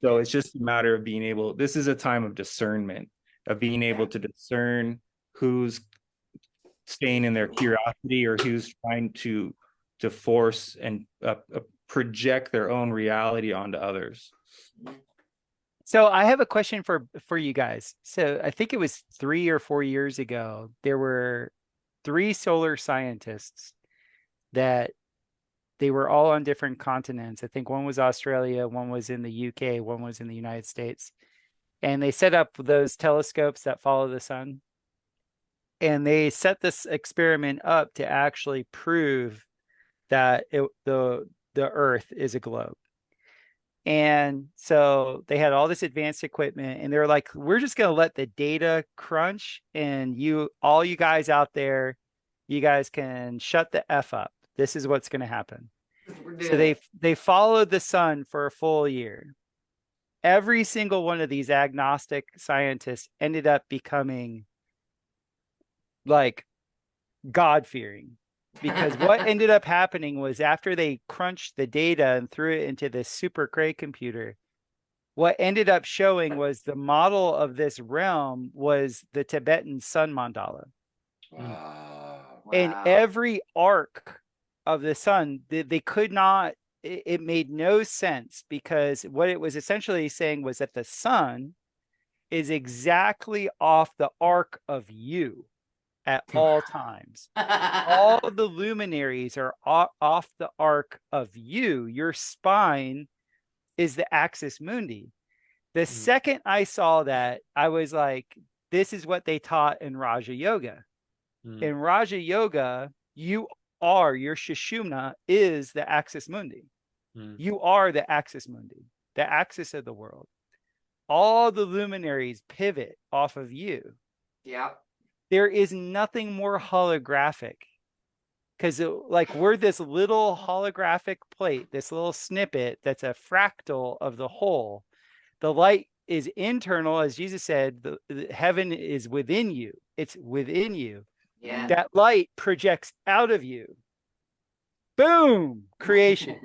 so it's just a matter of being able, this is a time of discernment, of being able to discern who's staying in their curiosity, or who's trying to force and project their own reality onto others. So I have a question for you guys. So I think it was 3 or 4 years ago, there were 3 solar scientists that they were all on different continents. I think one was Australia, one was in the UK, one was in the United States. And they set up those telescopes that follow the sun. And they set this experiment up to actually prove that the Earth is a globe. And so they had all this advanced equipment, and they're like, we're just going to let the data crunch, and all you guys out there, you guys can shut the F up. This is what's going to happen. So they followed the sun for a full year. Every single one of these agnostic scientists ended up becoming like God-fearing. Because what ended up happening was, after they crunched the data and threw it into this super cray computer, what ended up showing was the model of this realm was the Tibetan sun mandala. Wow. And every arc of the sun, they could not, it made no sense, because what it was essentially saying was that the sun is exactly off the arc of you at all times. All the luminaries are off the arc of you. Your spine is the axis mundi. The second I saw that, I was like, this is what they taught in Raja Yoga. In Raja Yoga, your Sushumna is the axis mundi. You are the axis mundi, the axis of the world. All the luminaries pivot off of you. Yeah. There is nothing more holographic, because like we're this little holographic plate, this little snippet that's a fractal of the whole. The light is internal, as Jesus said, the heaven is within you. It's within you. Yeah. That light projects out of you. Boom, creation.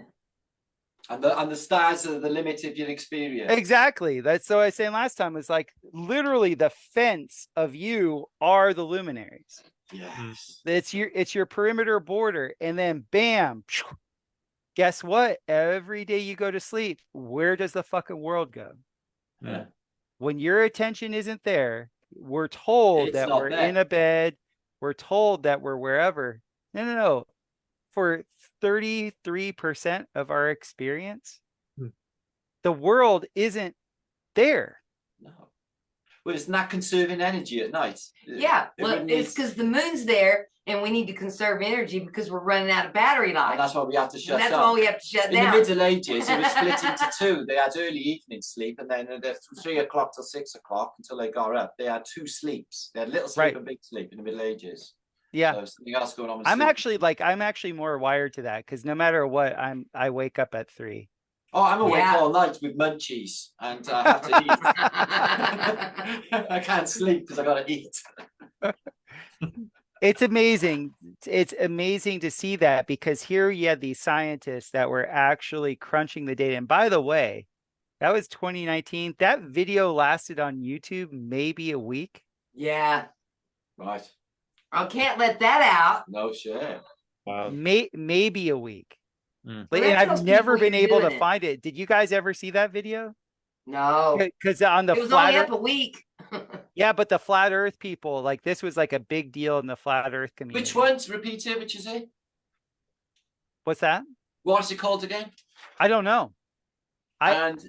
And the stars are the limit of your experience. Exactly. That's so I was saying last time. It's like literally the fence of you are the luminaries. Yes. It's your perimeter border, and then bam. Guess what? Every day you go to sleep, where does the fucking world go? Yeah. When your attention isn't there, we're told It's that not we're there. in a bed. We're told that we're wherever. No. For 33% of our experience, the world isn't there. No. Well, it's not conserving energy at night. Yeah. It Well, wouldn't it's need- because the moon's there and we need to conserve energy because we're running out of battery life. and that's why we have to shut And that's down. why we have to shut In down. the Middle Ages, it was split into two. They had early evening sleep, and then from 3 o'clock till 6 o'clock until they got up. They had two sleeps. They had little sleep Right. and big sleep in the Middle Ages. Yeah. So something else going on. With I'm sleep. actually more wired to that, because no matter what, I wake up at 3. Oh, I'm awake Yeah. all night with munchies, and I have to eat. I can't sleep because I got to eat. It's amazing. It's amazing to see that, because here you had these scientists that were actually crunching the data. And by the way, that was 2019. That video lasted on YouTube maybe a week. Yeah. Right. I can't let that out. No shit. Wow. Maybe a week. Well, And that I've tells never people been you're able to doing it. find it. Did you guys ever see that video? No. Because on the It was flat only up a week. yeah, but the flat Earth people, like, this was like a big deal in the flat Earth community. Which ones? Repeat it. Which is it? What's that? What's it called again? I don't know. And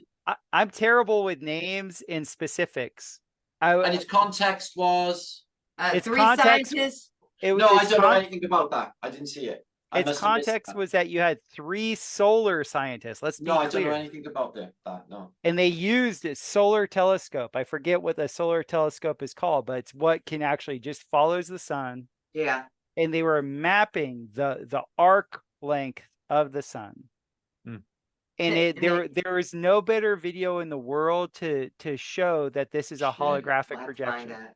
I'm terrible with names and specifics. and its context was. It's 3 context- scientists. It was No, I its don't know con- anything about that. I didn't see it. I its must have missed context that. was that you had 3 solar scientists. Let's be No, I don't know clear. anything about that. No. And they used a solar telescope. I forget what the solar telescope is called, but it's what can actually just follows the sun. Yeah. And they were mapping the arc length of the sun. And there is no better video in the world to show that this is a Shit, holographic I'll have to projection. find that.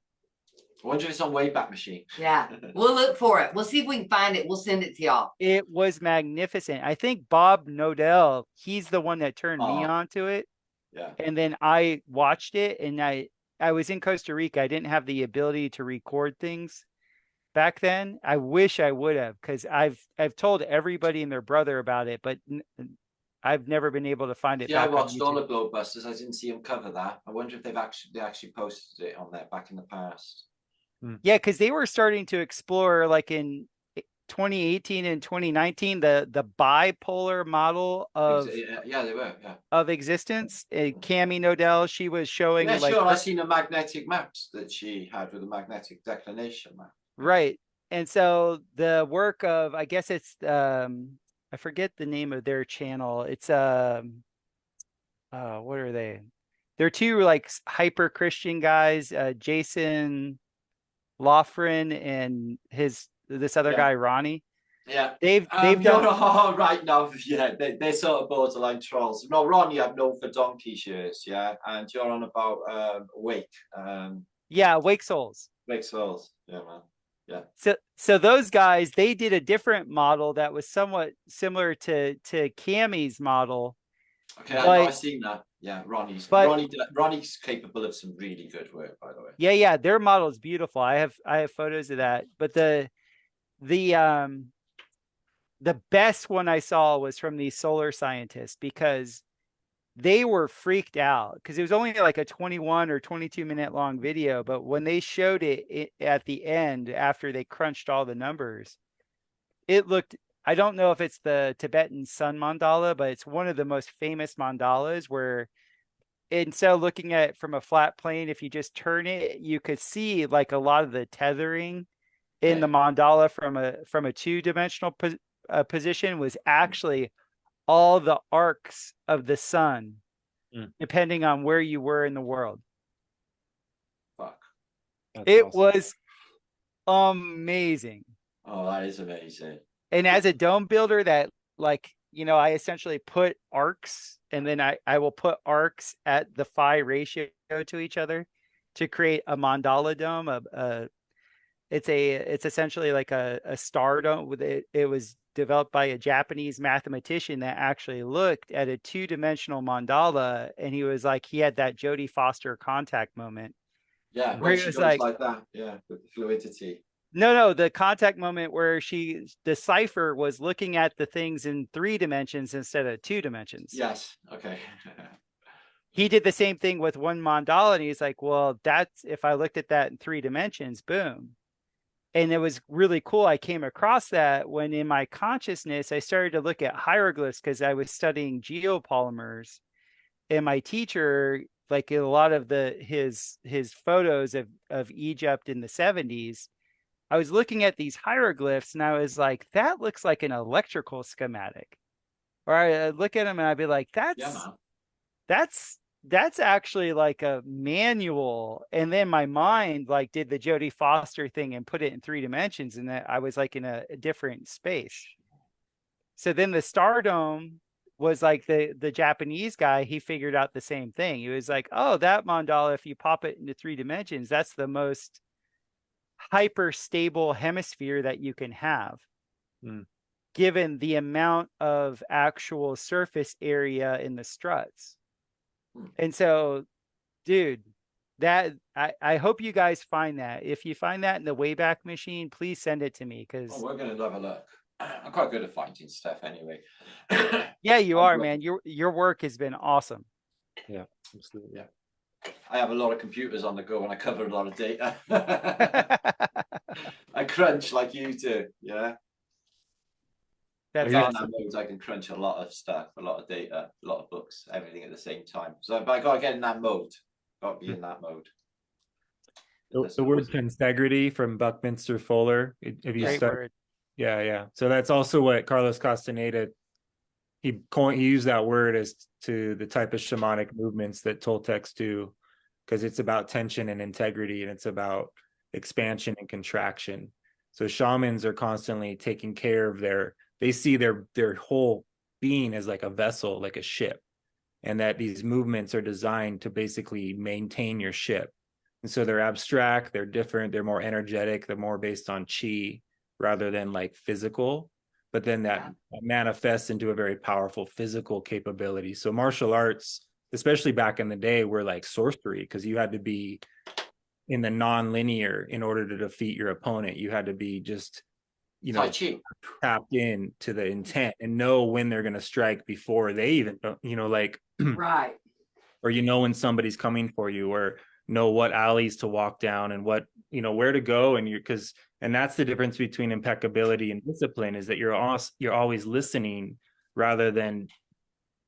I wonder if it's on Wayback Machine. Yeah. We'll look for it. We'll see if we can find it. We'll send it to y'all. It was magnificent. I think Bob Nodell, he's the one that turned me Oh. on to it. Yeah. And then I watched it, and I was in Costa Rica. I didn't have the ability to record things back then. I wish I would have, because I've told everybody and their brother about it, but I've never been able to find it. Yeah, I back on watched all YouTube. the Globebusters. I didn't see them cover that. I wonder if they actually posted it on there back in the past. Yeah, because they were starting to explore, like in 2018 and 2019, the bipolar model of Yeah, they were. Yeah. of existence. Cami Nodell, she was showing Yeah, like sure. I've seen the magnetic maps that she had with the magnetic declination map. right. And so the work of, I guess it's I forget the name of their channel. It's what are they? They're 2 like hyper Christian guys, Jason Lofgren and this other Yeah. guy Ronnie. Yeah. They've You're done not right now. Yeah, they're sort of borderline trolls. No, Ronnie, I've known for donkey's years. Yeah, and you're on about Wake. yeah, Wake Souls. Wake Souls. Yeah, man. Yeah. So those guys, they did a different model that was somewhat similar to Cami's model. Okay, I know, But- I've seen that. Yeah, Ronnie's capable of some really good work, by the way. Yeah, their model is beautiful. I have photos of that. But the best one I saw was from these solar scientists, because they were freaked out because it was only like a 21 or 22-minute long video. But when they showed it at the end, after they crunched all the numbers, it looked, I don't know if it's the Tibetan sun mandala, but it's one of the most famous mandalas where instead of looking at it from a flat plane, if you just turn it, you could see like a lot of the tethering in the mandala from a two-dimensional position was actually all the arcs of the sun, depending on where you were in the world. Fuck. It was amazing. Oh, that is amazing. And as a dome builder, that, like, you know, I essentially put arcs, and then I will put arcs at the phi ratio to each other to create a mandala dome. It's essentially like a star dome. With it was developed by a Japanese mathematician that actually looked at a two-dimensional mandala, and he was like, he had that Jodie Foster contact moment. Yeah, where when it she was goes like that, yeah, with the fluidity. No, the contact moment where the Schafer was looking at the things in 3 dimensions instead of 2 dimensions. Yes, okay. He did the same thing with one mandala, and he's like, well, that's, if I looked at that in 3 dimensions, boom. And it was really cool. I came across that when in my consciousness, I started to look at hieroglyphs because I was studying geopolymers. And my teacher, like a lot of his photos of Egypt in the 70s, I was looking at these hieroglyphs and I was like, that looks like an electrical schematic. Or I'd look at them and I'd be like, that's actually like a manual. And then my mind like did the Jodie Foster thing and put it in 3 dimensions, and that I was like in a different space. So then the Star Dome was like the Japanese guy, he figured out the same thing. He was like, oh, that mandala, if you pop it into 3 dimensions, that's the most hyper stable hemisphere that you can have, given the amount of actual surface area in the struts. And so, dude, that I hope you guys find that. If you find that in the Wayback Machine, please send it to me, because we're gonna have a look. I'm quite good at finding stuff anyway. Yeah, you are, man. Your work has been awesome. Yeah, absolutely. Yeah. I have a lot of computers on the go and I cover a lot of data. I crunch like you do, yeah. That's awesome. awesome. Modes, I can crunch a lot of stuff, a lot of data, a lot of books, everything at the same time. So, but I gotta get in that mode. Got to be in that mode. The word tensegrity from Buckminster Fuller. Have you Great studied? word. Yeah. So that's also what Carlos Castaneda, he used that word as to the type of shamanic movements that Toltecs do, because it's about tension and integrity, and it's about expansion and contraction. So shamans are constantly taking care of they see their whole being as like a vessel, like a ship, and that these movements are designed to basically maintain your ship. And so they're abstract, they're different, they're more energetic, they're more based on chi rather than like physical. But then that manifests into a very powerful physical capability. So martial arts, especially back in the day, were like sorcery, because you had to be in the non-linear in order to defeat your opponent. You had to be just, tapped in to the intent and know when they're going to strike before they even, like, right. Or when somebody's coming for you, or know what alleys to walk down and what, where to go. And and that's the difference between impeccability and discipline, is that you're always listening rather than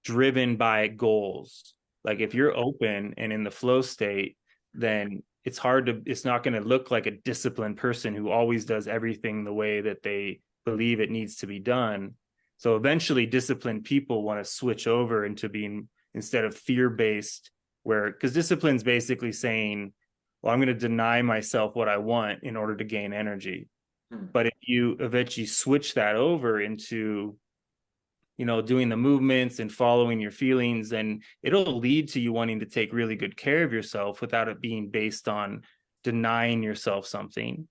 driven by goals. Like if you're open and in the flow state, then it's not going to look like a disciplined person who always does everything the way that they believe it needs to be done. So eventually disciplined people want to switch over into being, instead of fear-based, because discipline's basically saying, well, I'm going to deny myself what I want in order to gain energy. But if you eventually switch that over into doing the movements and following your feelings, then it'll lead to you wanting to take really good care of yourself without it being based on denying yourself something.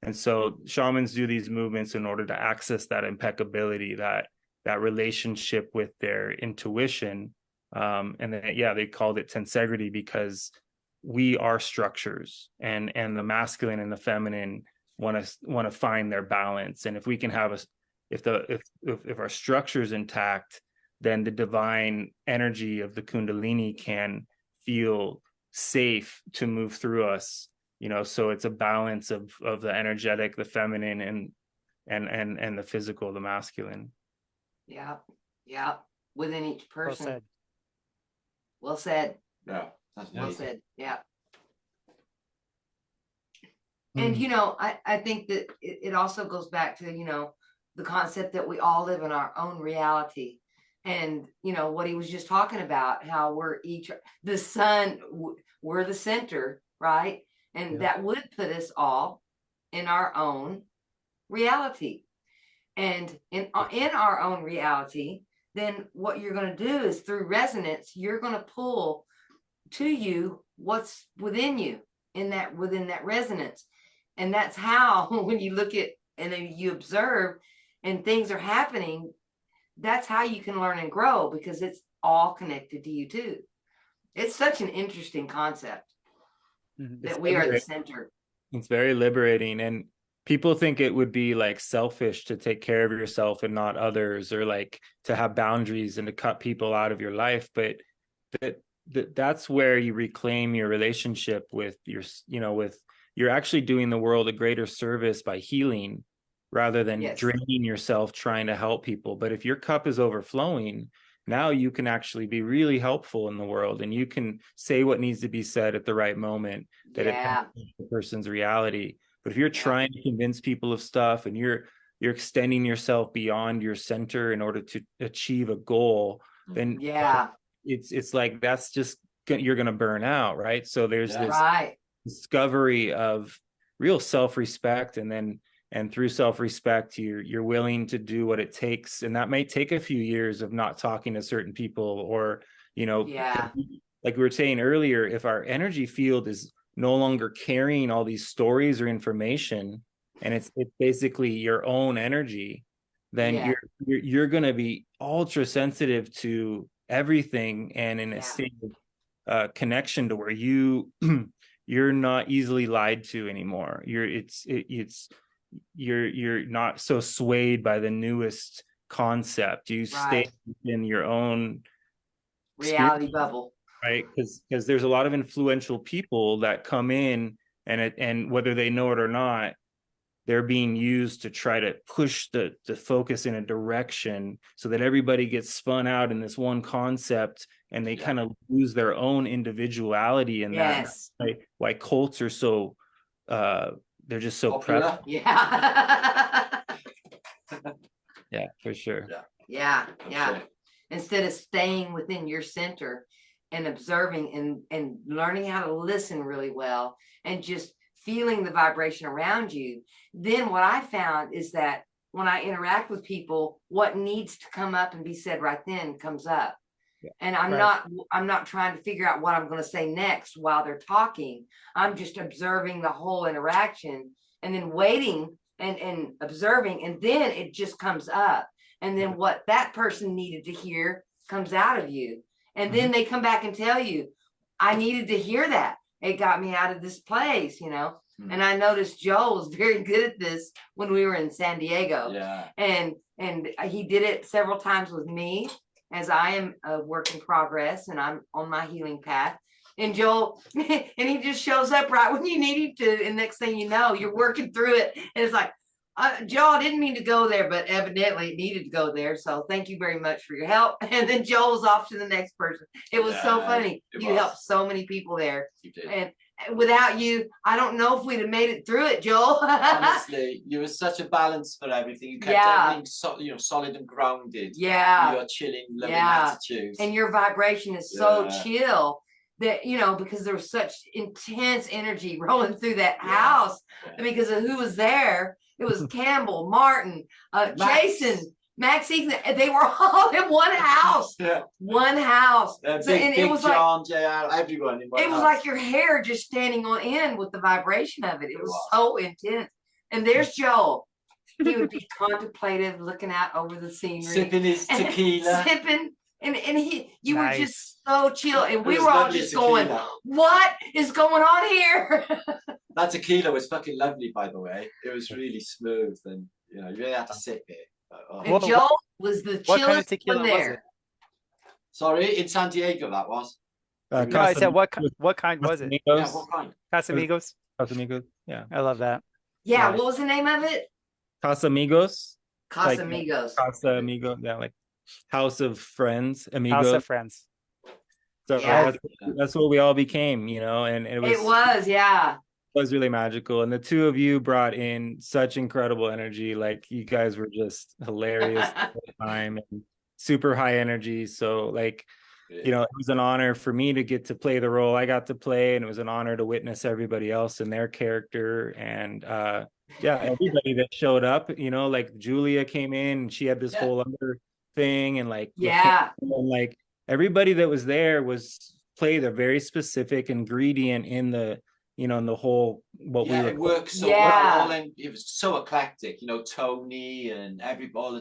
And so shamans do these movements in order to access that impeccability, that relationship with their intuition. And then, they called it tensegrity because we are structures, and the masculine and the feminine want to find their balance. And if we can have if our structure is intact, then the divine energy of the Kundalini can feel safe to move through us, you know. So it's a balance of the energetic, the feminine, and the physical, the masculine. Yeah, yeah, within each Well person. said. Well said. Yeah, that's Well amazing. said. Yeah. And you know, I think that it also goes back to, you know, the concept that we all live in our own reality. And you know what he was just talking about, how we're each the sun, we're the center, right? And that would put us all in our own reality. And in our own reality, then what you're going to do is through resonance, you're going to pull to you what's within you within that resonance. And that's how when you look at and then you observe and things are happening, that's how you can learn and grow, because it's all connected to you too. It's such an interesting concept that we are the center. It's very liberating, and people think it would be like selfish to take care of yourself and not others, or like to have boundaries and to cut people out of your life. But that's where you reclaim your relationship with your, you know, with, you're actually doing the world a greater service by healing rather than draining yourself trying to help people. But if your cup is overflowing, now you can actually be really helpful in the world, and you can say what needs to be said at the right moment that it helps the person's reality. But if you're trying to convince people of stuff and you're extending yourself beyond your center in order to achieve a goal, then it's like that's just, you're going to burn out, right? So there's this discovery of real self-respect, and through self-respect you're willing to do what it takes, and that may take a few years of not talking to certain people, or, you know, like we were saying earlier, if our energy field is no longer carrying all these stories or information, and it's basically your own energy, then you're going to be ultra sensitive to everything, and in a state of connection to where you're not easily lied to anymore. You're not so swayed by the newest concept. You stay in your own reality bubble, right? Because there's a lot of influential people that come in, and whether they know it or not, they're being used to try to push the focus in a direction so that everybody gets spun out in this one concept, and they kind of lose their own individuality in that. Why cults are so they're just so popular. Yeah, for sure. Instead of staying within your center and observing and learning how to listen really well and just feeling the vibration around you, then what I found is that when I interact with people, what needs to come up and be said right then comes up. And I'm not trying to figure out what I'm going to say next while they're talking. I'm just observing the whole interaction and then waiting and observing, and then it just comes up. And then what that person needed to hear comes out of you. And then they come back and tell you, I needed to hear that. It got me out of this place, you know. And I noticed Joel was very good at this when we were in San Diego. And he did it several times with me, as I am a work in progress and I'm on my healing path. And Joel, and he just shows up right when you need him to. And next thing you know, you're working through it. And it's like, Joel, I didn't mean to go there, but evidently it needed to go there. So thank you very much for your help. And then Joel's off to the next person. It was so funny. You helped so many people there. And without you, I don't know if we'd have made it through it, Joel. Honestly, you were such a balance for everything. You kept everything solid and grounded. Your chilling, loving attitude. And your vibration is so chill that, you know, because there was such intense energy rolling through that house because of who was there. It was Campbell, Martin, Jason, Max, they were all in one house. One house. It was John, JR, everyone in one house. It was like your hair just standing on end with the vibration of it. It was so intense. And there's Joel. He would be contemplative, looking out over the scenery. Sipping his tequila. You were just so chill. And we were all just going, what is going on here? That tequila was fucking lovely, by the way. It was really smooth, and you know, you really had to sip it. And Joel was the chillest one there. Sorry, in San Diego that was. No, I said what kind was it? Yeah, what kind? Casamigos. Casamigos. Yeah. I love that. Yeah, Nice. what was the name of it? Casamigos. Like, Casamigos. Casa Amigo. Yeah, like House of Friends, House Amigos. of Friends. So Yeah. that's what we all became, you know, and it was Yeah. really magical. And the two of you brought in such incredible energy. Like you guys were just hilarious all the time and super high energy. So like, you know, it was an honor for me to get to play the role I got to play, and it was an honor to witness everybody else in their character. And yeah, everybody that showed up, you know, like Julia came in and she had this whole other thing, and like Yeah. and like everybody that was there was played a very specific ingredient in the, you know, in the whole what we were. It works so Yeah. well. It was so eclectic, you know, Tony and everybody.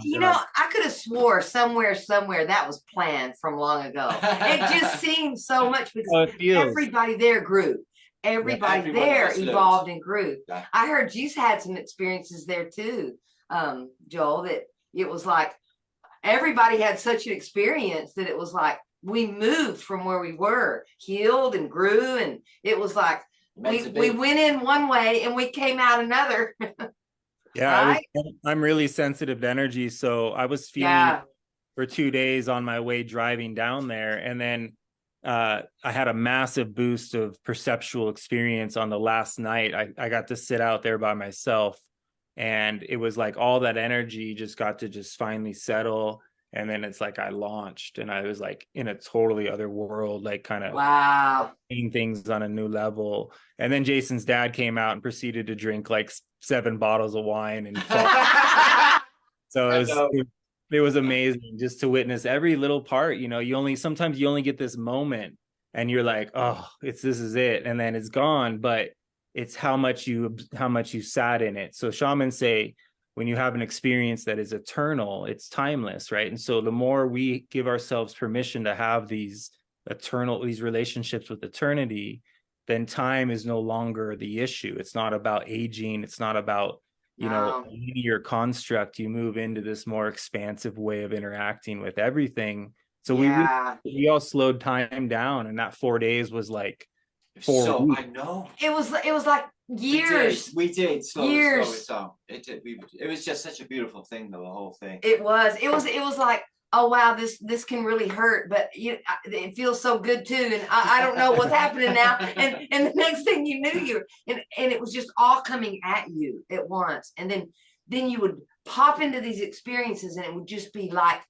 You know, I could have swore somewhere that was planned from long ago. It just seems so much because everybody there grew. Everybody there evolved and grew. Yeah. I heard you've had some experiences there too, Joel, that it was like everybody had such an experience that it was like we moved from where we were, healed and grew, and it was like we went in one way and we came out another. Yeah, right? I'm really sensitive to energy, so I was feeling for 2 days on my way driving down there, and then I had a massive boost of perceptual experience on the last night. I got to sit out there by myself, and it was like all that energy just got to just finally settle. And then it's like I launched and I was like in a totally other world, like kind of seeing things on a new level. And then Jason's dad came out and proceeded to drink like 7 bottles of wine. And so it was amazing just to witness every little part. You know, sometimes you only get this moment and you're like, oh, this is it. And then it's gone, but it's how much you sat in it. So shamans say, when you have an experience that is eternal, it's timeless, right? And so the more we give ourselves permission to have these relationships with eternity, then time is no longer the issue. It's not about aging. It's not about, you know, a linear construct. You move into this more expansive way of interacting with everything. So we all slowed time down, and that 4 days was like 4 weeks. I know. It was like years. We did slow years. it down. It was just such a beautiful thing, though, the whole thing. It was like, oh wow, this can really hurt, but it feels so good too. And I don't know what's happening now. And the next thing you knew, and it was just all coming at you at once. And then you would pop into these experiences, and it would just be like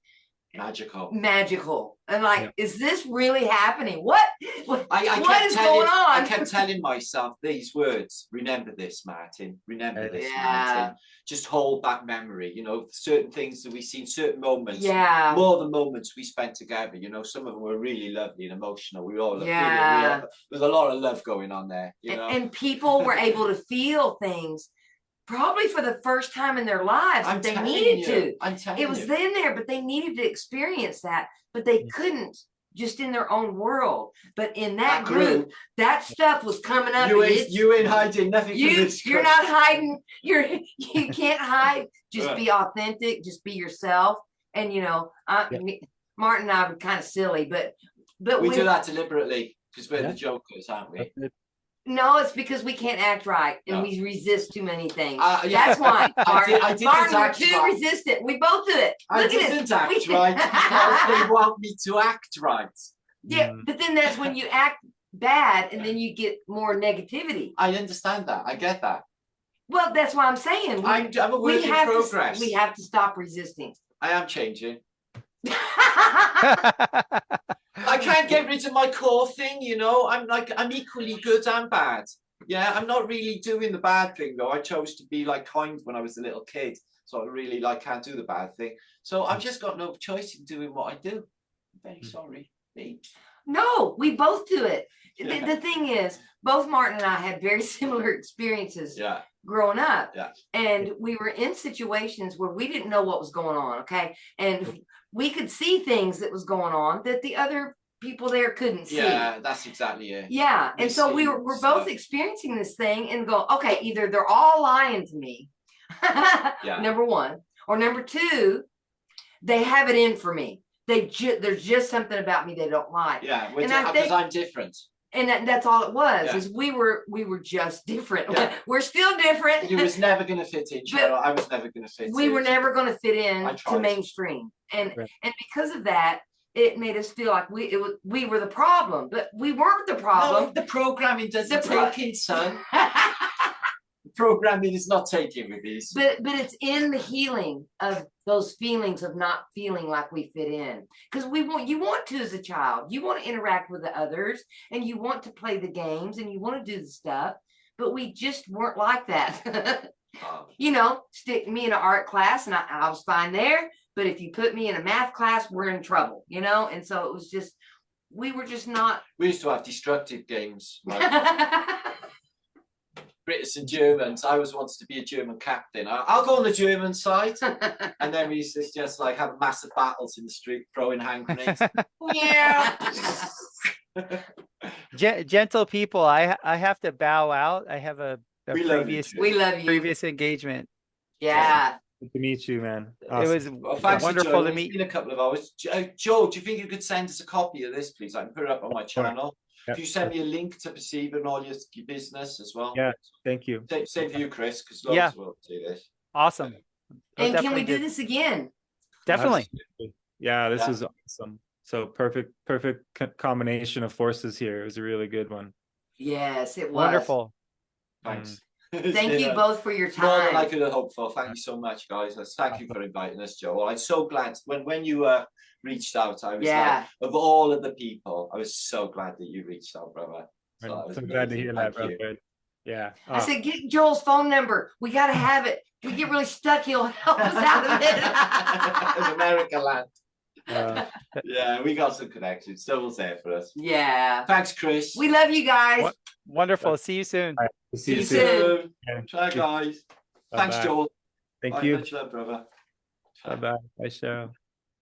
magical. And like, is this really happening? What is going on? I kept telling myself these words: remember this, Martin, remember this, Martin. Just hold that memory, you know, certain things that we've seen, certain moments, more the moments we spent together, you know. Some of them were really lovely and emotional. We all there's a lot of love going on there, you know. And people were able to feel things probably for the first time in their lives that they needed to. It was in there, but they needed to experience that, but they couldn't just in their own world. But in that group, that stuff was coming up. You ain't hiding nothing. You're not hiding. You can't hide. Just be authentic. Just be yourself. And you know, Martin and I were kind of silly, but we do that deliberately because we're the jokers, aren't we? No, it's because we can't act right and we resist too many things. That's why. Martin, we're too resistant. We both do it. I didn't act right because they want me to act right. Yeah, but then that's when you act bad and then you get more negativity. I understand that. I get that. Well, that's why I'm saying. I'm a work in progress. We have to stop resisting. I am changing. I can't get rid of my core thing, you know. I'm equally good and bad. Yeah, I'm not really doing the bad thing though. I chose to be like kind when I was a little kid, so I really can't do the bad thing. So I've just got no choice in doing what I do. I'm very sorry. No, we both do it. The thing is, both Martin and I had very similar experiences growing up. And we were in situations where we didn't know what was going on, okay? And we could see things that was going on that the other people there couldn't see. Yeah, that's exactly it. Yeah, and so we're both experiencing this thing and go, okay, either they're all lying to me, number one, or number two, they have it in for me. there's just something about me they don't like. Yeah, And I because think- I'm different. And that's all it was, Yeah. is we were just different. Yeah. We're still different. You was never going to fit in, But Cheryl. I was never going to fit in. We were never going to fit in I to tried. mainstream. And Right. and because of that, it made us feel like we were the problem, but we weren't the No, problem. the programming doesn't The pro- take it, son. Programming is not taking with these. But it's in the healing of those feelings of not feeling like we fit in, because you want to, as a child, you want to interact with the others, and you want to play the games, and you want to do the stuff, but we just weren't like that. You know, stick me in an art class and I was fine there, but if you put me in a math class, we're in trouble, you know. And so it was just, we were just not. We used to have destructive games, like British and Germans. I always wanted to be a German captain. I'll go on the German side, and then we used to just like have massive battles in the street, throwing hand grenades. Yeah. Gentle people, I have to bow out. I have a We love you, previous Jim. We love you. previous engagement. Yeah. Good to meet you, man. It Awesome. was Well, thanks for wonderful joining. to It's meet. been a couple of hours. Joe, do you think you could send us a copy of this, please? I can put it up on my channel. Yep. If you send me a link to Perceive and all your business as well. Yeah. Thank you. Same for you, Chris, because loads Yeah. will do this. Awesome. I'll And can we definitely do this again? Definitely. Absolutely. Yeah, this Yeah. was awesome. So perfect combination of forces here. It was a really good one. Yes, it was. Wonderful. Thanks. Thank you both for your More than I time. could have hoped for. Thank you so much, guys. Thank you for inviting us, Joe. I'm so glad when you reached out. I was Yeah. like, of all of the people, I was so glad that you reached out, brother. So that I'm was so glad to amazing. hear that, Thank you. brother. Yeah. I said, get Joel's phone number. We got to have it. If we get really stuck, he'll help us out of It's it. America land. uh, Yeah, we got some connections. Still there for us. Yeah. Thanks, Chris. We love you guys. What? Wonderful. See you soon. all right. We'll See you soon. soon. Yeah. Bye, guys. Thanks, Bye-bye. Joel. Thank Bye, you. much love, brother. Bye bye. Bye, Cheryl.